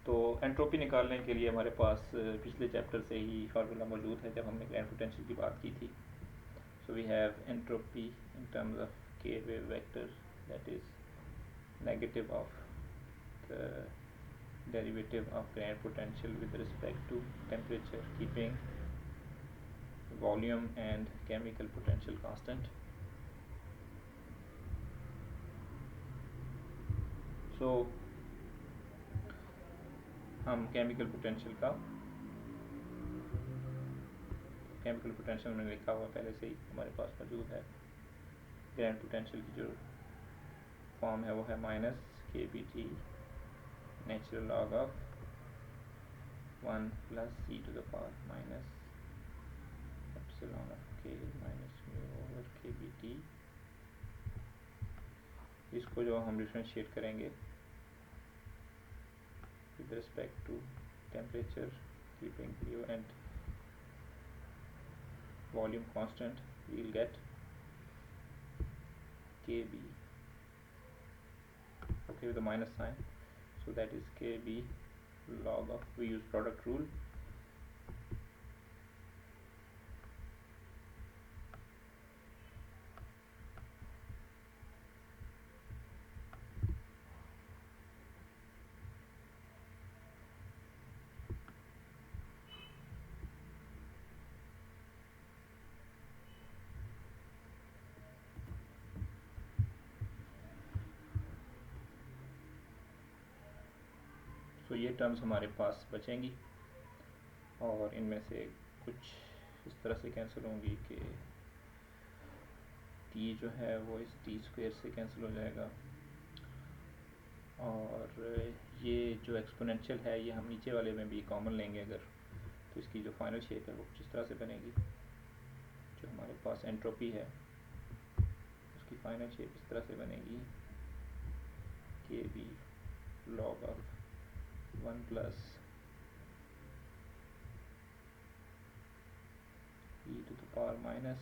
तो एंट्रोपी निकालने के लिए हमारे पास पिछले चैप्टर से ही फार्मूला मौजूद है जब हमने ग्रैंड पोटेंशियल की बात की थी। So we have entropy in terms of K wave vector that is negative of the derivative of grand potential with respect to temperature, keeping volume and chemical potential constant. So हम केमिकल पोटेंशियल में लिखा हुआ पहले से ही हमारे पास मौजूद है। ग्रैंड पोटेंशियल की जो फॉर्म है वो है माइनस के B T natural log of 1 plus c to the power minus epsilon of k minus mu over के बी टी। इसको जो हम डिफरेंशिएट करेंगे with respect to temperature, keeping U and volume constant, we will get Kb, okay, with the minus sign, so that is Kb log of, we use product rule, तो ये टर्म्स हमारे पास बचेंगी और इनमें से कुछ इस तरह से कैंसिल होंगी कि टी जो है वो इस टी स्क्वायर से कैंसिल हो जाएगा और ये जो एक्सपोनेंशियल है ये हम नीचे वाले में भी कॉमन लेंगे अगर, तो इसकी जो फाइनल शेप है वो कुछ इस तरह से बनेगी। जो हमारे पास एंट्रोपी है उसकी फाइनल शेप इस तरह से बनेगी k B log of 1 plus e to the power minus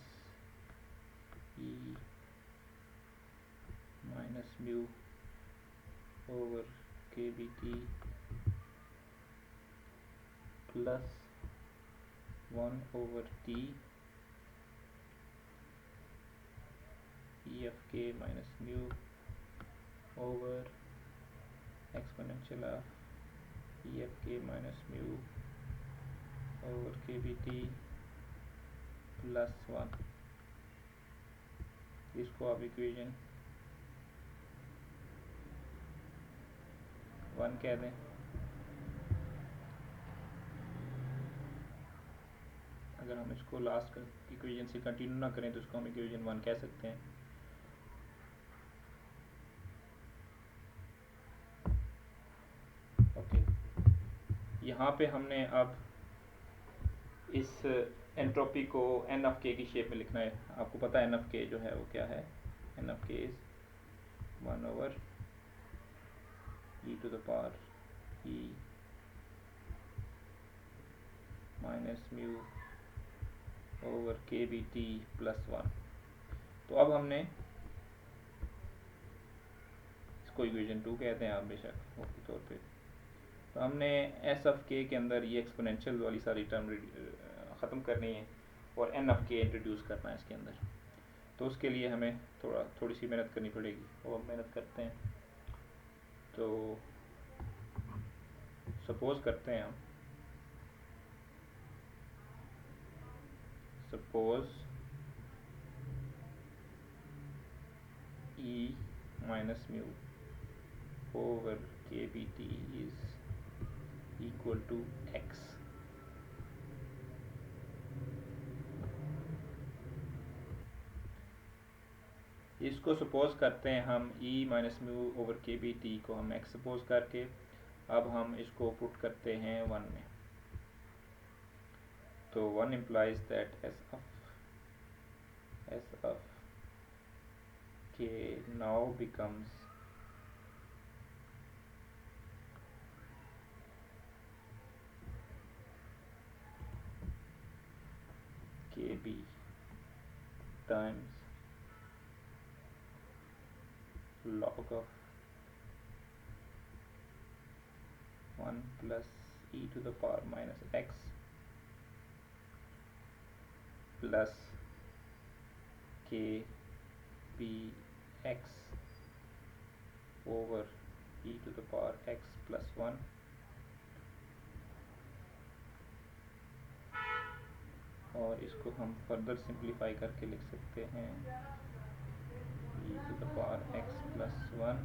e minus mu over kbt plus 1 over t e of k minus mu over exponential of e of k minus mu over kbt plus 1। इसको आप इक्वेशन 1 कह दें। अगर हम इसको लास्ट इक्वेशन से कंटिन्यू ना करें तो इसको हम इक्वेशन 1 कह सकते हैं। ओके, यहाँ पे हमने अब इस एंट्रोपी को एन ऑफ के की शेप में लिखना है। आपको पता है एन ऑफ के जो है वो क्या है, N of k is 1/e to the power e minus mu over के बी टी प्लस 1। तो अब हमने इसको इक्वेशन 2 कहते हैं आप बेशक मुख्य तौर पे। तो हमने एस ऑफ के अंदर ये एक्सपोनेंशियल वाली सारी टर्म ख़त्म करनी है और एन ऑफ के इंट्रोड्यूस करना है इसके अंदर। तो उसके लिए हमें थोड़ी सी मेहनत करनी पड़ेगी, वो हम मेहनत करते हैं। तो सपोज़ करते हैं हम, suppose e minus mu over के B T is equal to X. इसको सपोज करते हैं हम e माइनस म्यू ओवर के बी टी को हम x सपोज करके, अब हम इसको पुट करते हैं 1 में। तो 1 इम्प्लाइज दैट एस ऑफ के नाउ बिकम्स के B times log of 1 plus e to the power minus x plus k b x over e to the power x plus 1 और इसको हम फर्दर सिंप्लीफाई करके लिख सकते हैं e to the power x plus 1,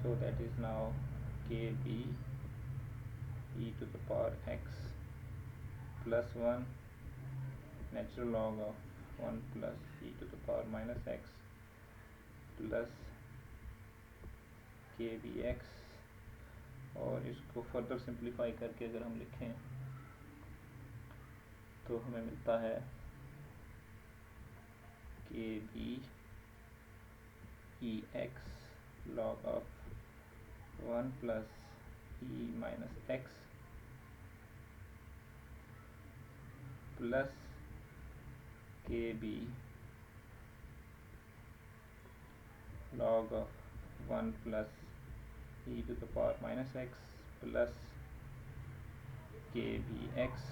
so that is now kb e to the power x plus 1 natural log of 1 plus e to the power minus x plus kbx, और इसको फर्दर सिंप्लीफाई करके अगर हम लिखें तो हमें मिलता है K B E X log of 1 plus E minus X plus K B log of 1 plus E to the power minus X plus K B X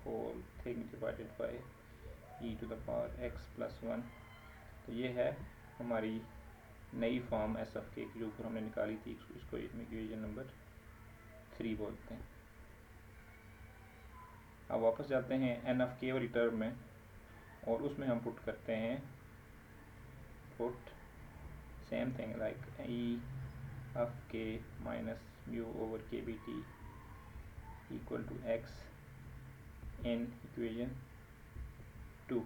whole thing divided by e to the power x plus 1। तो ये है हमारी नई फॉर्म एस ऑफ के की जो ऊपर हमने निकाली थी, इसको इक्वेशन नंबर 3 बोलते हैं। अब वापस जाते हैं एन ऑफ के वाली टर्म में और उसमें हम पुट करते हैं put same thing like e of k minus mu over के B T equal to x in equation 2।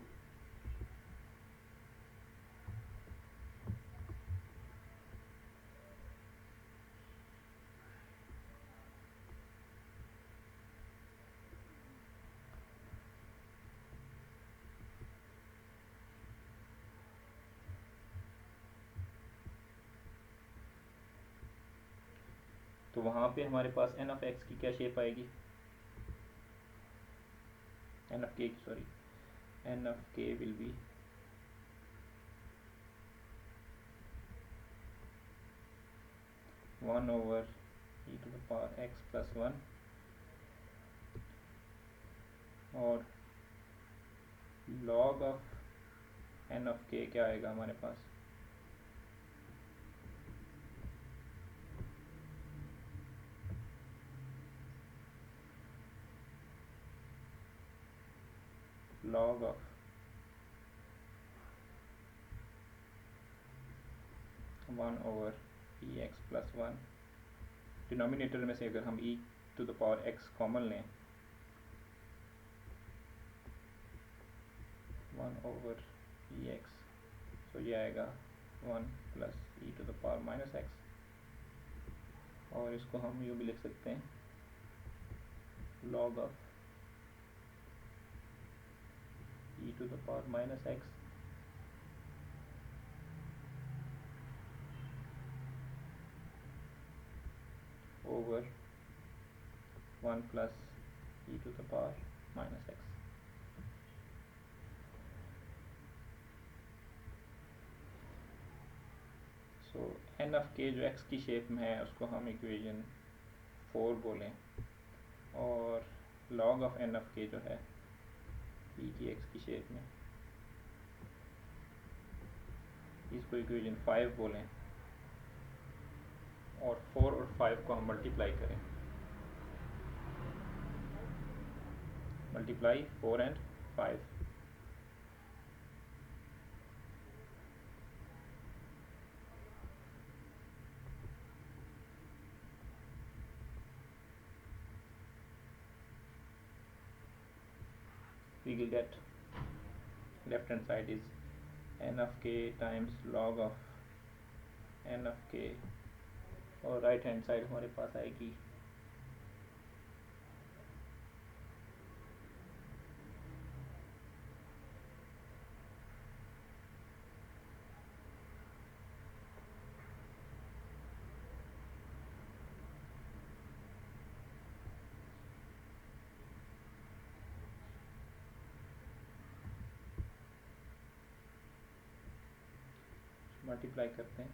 तो वहाँ पे हमारे पास एन ऑफ एक्स की क्या शेप आएगी, एन ऑफ के की, सॉरी, एन ऑफ के will be one over E to the power x plus 1 और लॉग ऑफ एन ऑफ के क्या आएगा हमारे पास, log of 1 over e x plus 1। Denominator में से अगर हम e to the power x common लें, 1 over e x, तो ये आएगा 1 plus e to the power minus x और इसको हम यूँ भी लिख सकते हैं, log of e to the power minus x over 1 plus e to the power minus x। So n of k जो x की शेप में है उसको हम इक्वेशन 4 बोलें, और log of N of k जो है e की x की शेप में, इसको इक्वेशन 5 बोलें, और 4 और 5 को हम मल्टीप्लाई करें, multiply 4 and 5। We will get left hand side is n of k times log of n of k, और राइट हैंड साइड हमारे पास आएगी मल्टीप्लाई करते हैं,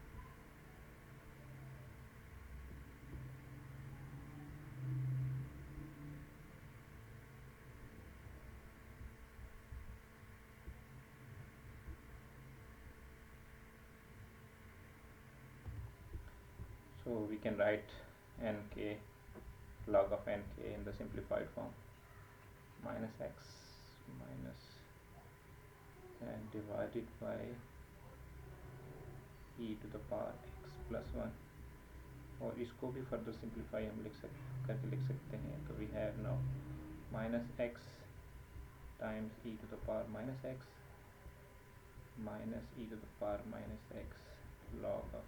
so we can write nk log of nk in the simplified form, minus x minus and divided by e to the power x plus 1, और इसको भी फर्दर सिंप्लीफाई हम करके लिख सकते हैं। तो we have now minus x times e to the power minus x minus e to the power minus x log of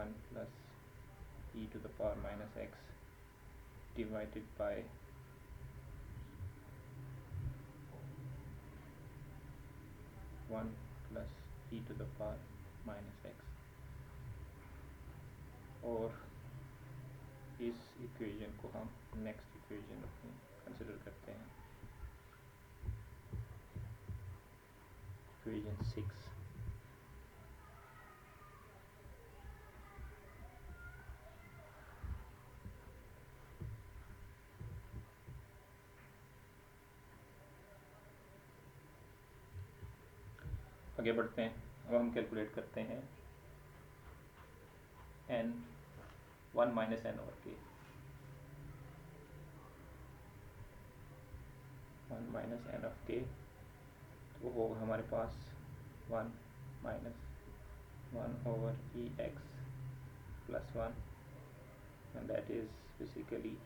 1 plus e to the power minus x divided by 1 plus e to the power minus x, और इस इक्वेशन को हम नेक्स्ट इक्वेशन कंसिडर करते हैं, इक्वेशन 6। आगे बढ़ते हैं, अब हम कैलकुलेट करते हैं n 1 माइनस एन ओवर के, 1 माइनस एन ऑफ के, तो होगा हमारे पास 1 minus 1 over E x plus 1, and that is basically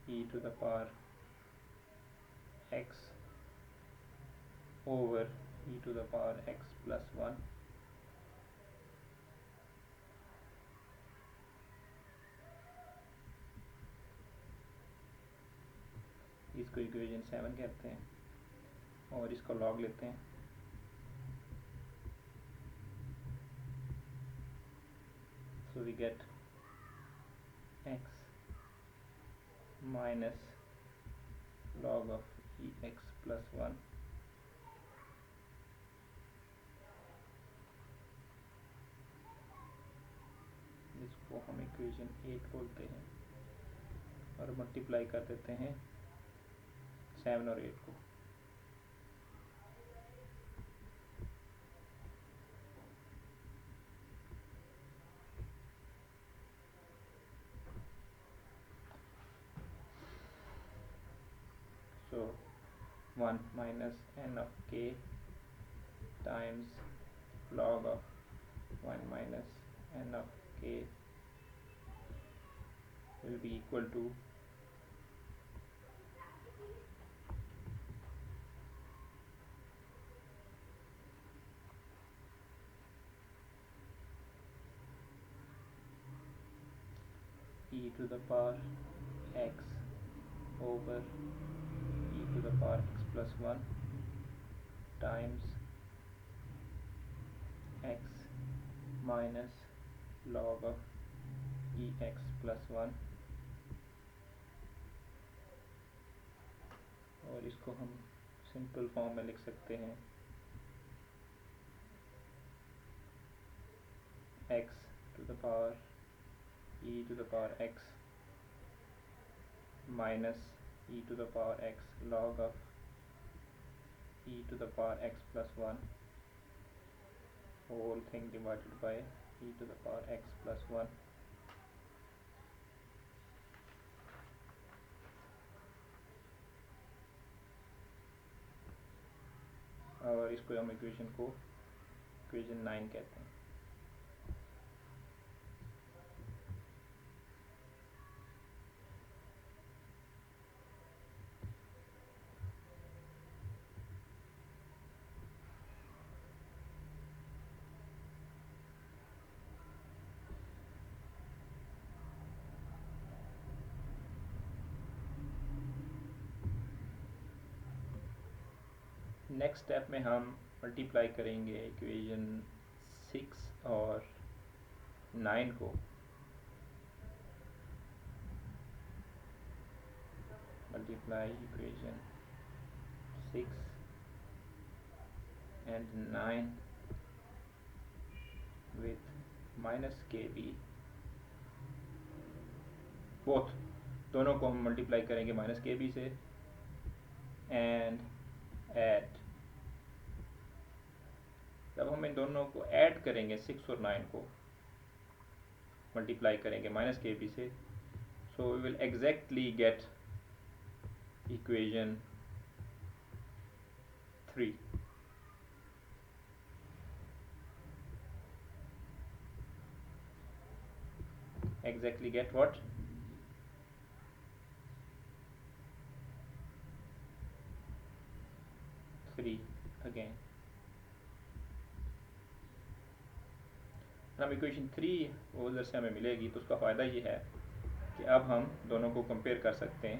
e to the power x over e to the power x plus 1 इसको इक्वेशन 7 कहते हैं, और इसका लॉग लेते हैं, so we get x minus log of ex plus 1 जिसको हम इक्वेशन 8 बोलते हैं, और मल्टीप्लाई कर देते हैं 7 और 8 को, so 1 minus n of k times log of 1 minus n of k will be equal to e to the power x over e to the power x plus 1 times x minus log of ex plus 1, और इसको हम सिंपल फॉर्म में लिख सकते हैं x to the power e to the power x minus e to the power x log of e to the power x plus 1 whole thing divided by e to the power x plus 1. और इसको हम इक्वेशन 9 कहते हैं. नेक्स्ट स्टेप में हम मल्टीप्लाई करेंगे इक्वेशन 6 और 9 को. Multiply equation 6 and 9 with minus kb. Both दोनों को हम मल्टीप्लाई करेंगे माइनस के बी से एंड ऐड. जब हम इन दोनों को ऐड करेंगे 6 और 9 को मल्टीप्लाई करेंगे माइनस के बी से, so we will exactly get equation 3. Exactly get what? 3 again. हम इक्वेशन 3 उधर से हमें मिलेगी तो उसका फ़ायदा ये है कि अब हम दोनों को कंपेयर कर सकते हैं.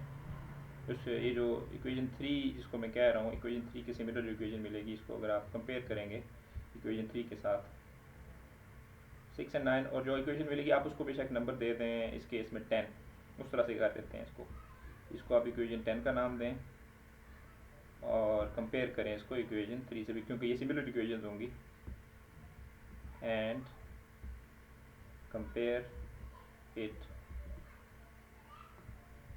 उससे ये जो इक्वेशन 3 जिसको मैं कह रहा हूँ, इक्वेशन 3 के सिमिलर जो इक्वेशन मिलेगी, इसको अगर आप कंपेयर करेंगे इक्वेशन 3 के साथ 6 and 9, और जो इक्वेशन मिलेगी आप उसको बेशक नंबर दे दें, इस केस में 10, उस तरह से कर देते हैं इसको आप इक्वेशन 10 का नाम दें और कंपेयर करें इसको इक्वेशन 3 से भी, क्योंकि ये सिमिलर इक्वेशन होंगी. And compare it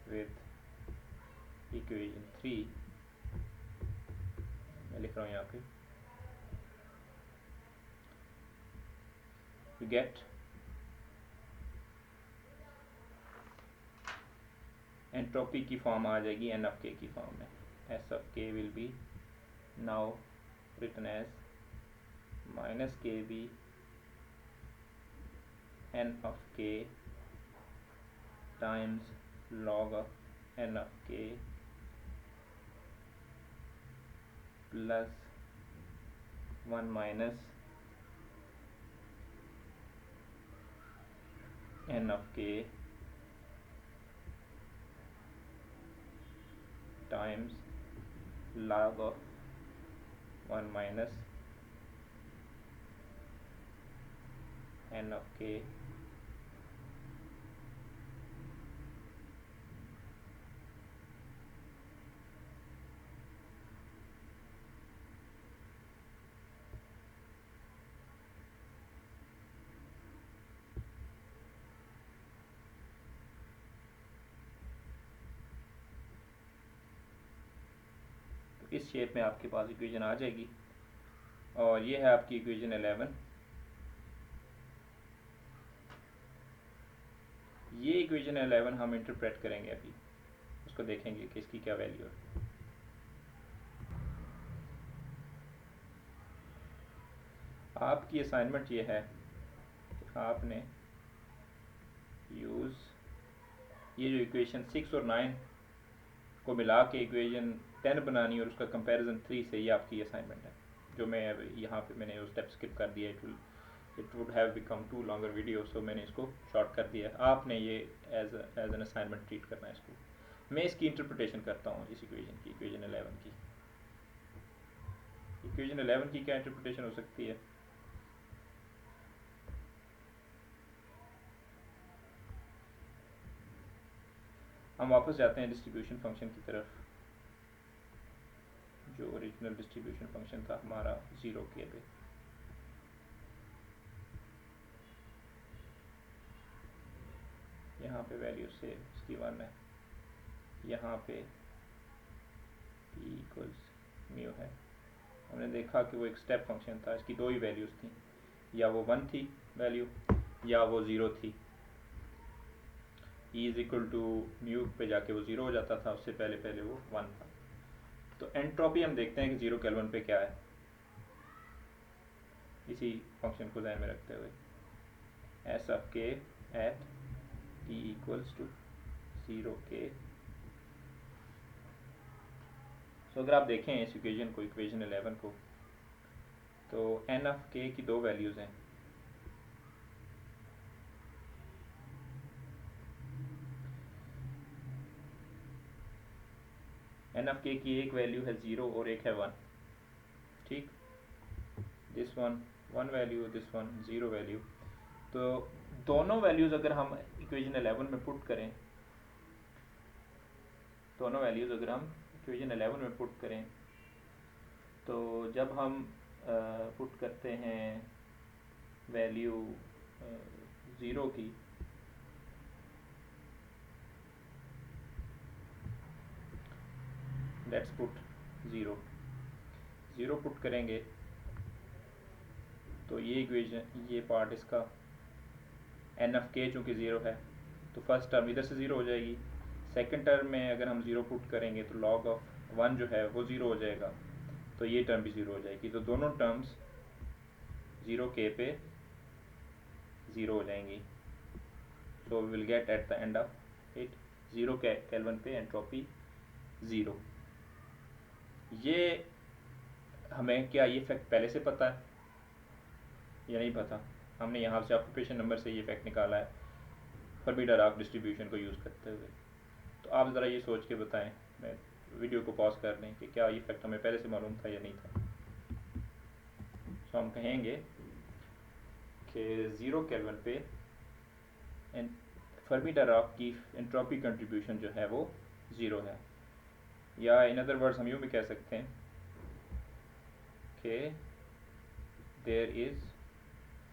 with equation 3. मैं लिख रहा हूँ यहाँ पे, you get एंट्रोपी की फॉर्म आ जाएगी एन ऑफ के की फॉर्म में. एस ऑफ के will be now written as minus के B N of K times log of N of K plus 1 minus n of k times log of 1 minus n of k इस शेप में आपके पास इक्वेशन आ जाएगी. और ये है आपकी इक्वेशन 11. ये इक्वेशन 11 हम इंटरप्रेट करेंगे, अभी उसको देखेंगे कि इसकी क्या वैल्यू है. आपकी असाइनमेंट ये है कि आपने ये जो इक्वेशन 6 और 9 को मिला के इक्वेशन 10 बनानी और उसका कंपैरिजन 3 से, ये आपकी असाइनमेंट है. जो मैं यहाँ पे मैंने वो स्टेप स्किप कर दिया. It would have become too longer video, so मैंने इसको शॉर्ट कर दिया। आपने ये एज एन असाइनमेंट ट्रीट करना है इसको। मैं इसकी इंटरप्रिटेशन करता हूँ इस इक्वेशन की, इक्वेशन 11 की। इक्वेशन 11 की क्या इंटरप्रिटेशन हो सकती है? हम वापस जाते हैं डिस्ट्रीब्यूशन फंक्शन की तरफ। जो ओरिजिनल डिस्ट्रीब्यूशन फंक्शन था हमारा 0 के पे, यहाँ पे वैल्यू से इसकी 1 है, यहाँ पे p इक्वल्स म्यू है। हमने देखा कि वो एक स्टेप फंक्शन था, इसकी दो ही वैल्यूज़ थी, या वो 1 थी वैल्यू या वो 0 थी। e is equal to mu पे जाके वो 0 हो जाता था, उससे पहले पहले वो 1 था। तो एंट्रोपी हम देखते हैं कि 0 केल्विन पे क्या है, इसी फंक्शन को ध्यान में रखते हुए एस ऑफ के एट t इक्वल्स टू 0 के। सो अगर आप देखें इस इक्वेशन को, इक्वेशन 11 को, तो n ऑफ k की दो वैल्यूज़ हैं। n ऑफ k की एक वैल्यू है 0 और एक है 1, ठीक। This one 1 value, this one 0 value. तो दोनों वैल्यूज़ अगर हम इक्वेशन 11 में पुट करें, दोनों वैल्यूज़ अगर हम इक्वेशन 11 में पुट करें, तो जब हम पुट करते हैं वैल्यू 0 की, लेट्स पुट 0 पुट करेंगे तो ये इक्वेशन, ये पार्ट इसका n ऑफ k चूँकि 0 है तो फर्स्ट टर्म इधर से 0 हो जाएगी। सेकंड टर्म में अगर हम 0 पुट करेंगे तो log ऑफ 1 जो है वो 0 हो जाएगा, तो ये टर्म भी 0 हो जाएगी। तो दोनों टर्म्स 0 k पे 0 हो जाएंगी। So we will get at the end of it 0 Kelvin पे एंट्रोपी 0। ये हमें क्या ये फैक्ट पहले से पता है या नहीं पता? हमने यहाँ से ऑक्यूपेशन नंबर से ये फैक्ट निकाला है फर्मी-डिराक डिस्ट्रीब्यूशन को यूज़ करते हुए। तो आप ज़रा ये सोच के बताएं, मैं वीडियो को पॉज कर लें, कि क्या ये फैक्ट हमें पहले से मालूम था या नहीं था। तो हम कहेंगे कि 0 केल्विन पे फर्मी-डिराक की एंट्रोपी कंट्रीब्यूशन जो है वो 0 है, या इन अदर वर्ड्स हम यूँ भी कह सकते हैं कि there is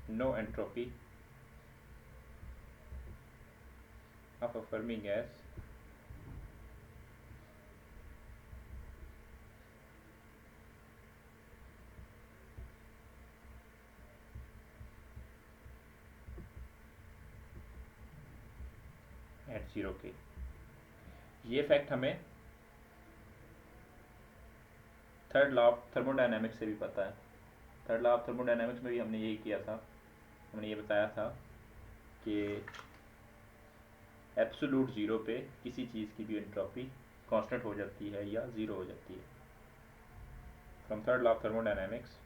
no entropy of a Fermi gas at 0 k। ये फैक्ट हमें थर्ड लॉ ऑफ थर्मोडायनेमिक्स से भी पता है। थर्ड लॉ ऑफ थर्मोडायनेमिक्स में भी हमने यही किया था, हमने ये बताया था कि एब्सोल्यूट 0 पे किसी चीज़ की भी एंट्रोपी कांस्टेंट हो जाती है या 0 हो जाती है। From third law of thermodynamics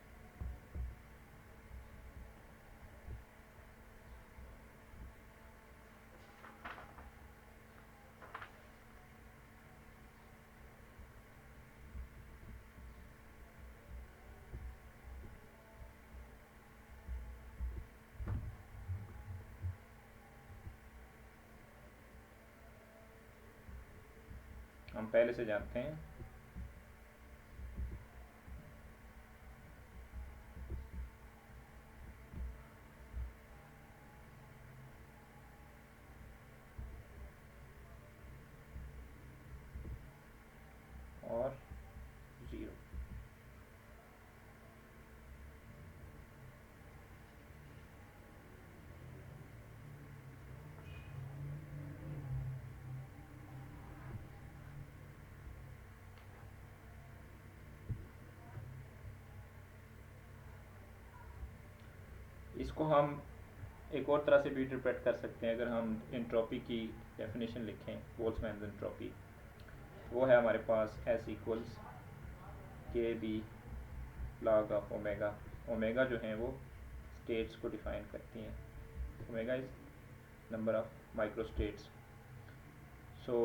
हम पहले से जानते हैं और 0। इसको हम एक और तरह से भी इंटरप्रेट कर सकते हैं। अगर हम एंट्रोपी की डेफिनेशन लिखें, बोल्ट्जमैन एंट्रोपी, वो है हमारे पास S equals k B log of omega. Omega जो है वो स्टेट्स को डिफाइन करती हैं। Omega is number of micro states. So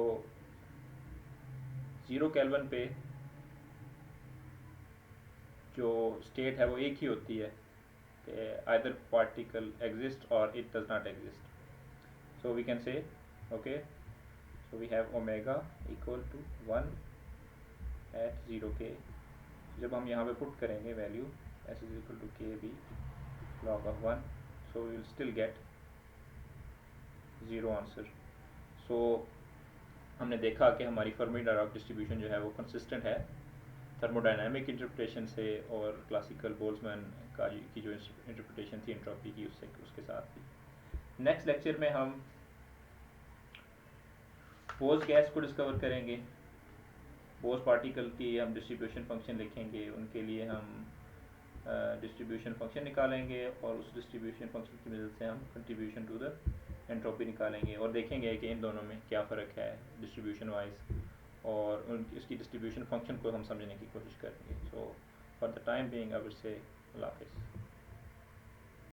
0 Kelvin पे जो स्टेट है वो एक ही होती है, either particle exists or it does not exist. So we can say, okay, so we have omega equal to 1 at 0 k. जब हम यहाँ पे पुट करेंगे value s is equal to k b log of 1, so we will still get 0 answer. so हमने देखा कि हमारी फर्मी-डायराक डिस्ट्रीब्यूशन जो है वो कंसिस्टेंट है थर्मोडायनामिक इंटरप्रिटेशन से और क्लासिकल बोल्ट्जमैन की जो इंटरप्रिटेशन थी एंट्रोपी की उसके साथ भी। नेक्स्ट लेक्चर में हम बोस गैस को डिस्कवर करेंगे। बोस पार्टिकल की हम डिस्ट्रीब्यूशन फंक्शन लिखेंगे, उनके लिए हम डिस्ट्रीब्यूशन फंक्शन निकालेंगे और उस डिस्ट्रीब्यूशन फंक्शन की मदद से हम कंट्रीब्यूशन टू द एंट्रोपी निकालेंगे और देखेंगे कि इन दोनों में क्या फ़र्क है डिस्ट्रीब्यूशन वाइज, और इसकी डिस्ट्रीब्यूशन फंक्शन को हम समझने की कोशिश करेंगे। So for the time being I would say अल्लाह हाफिज़।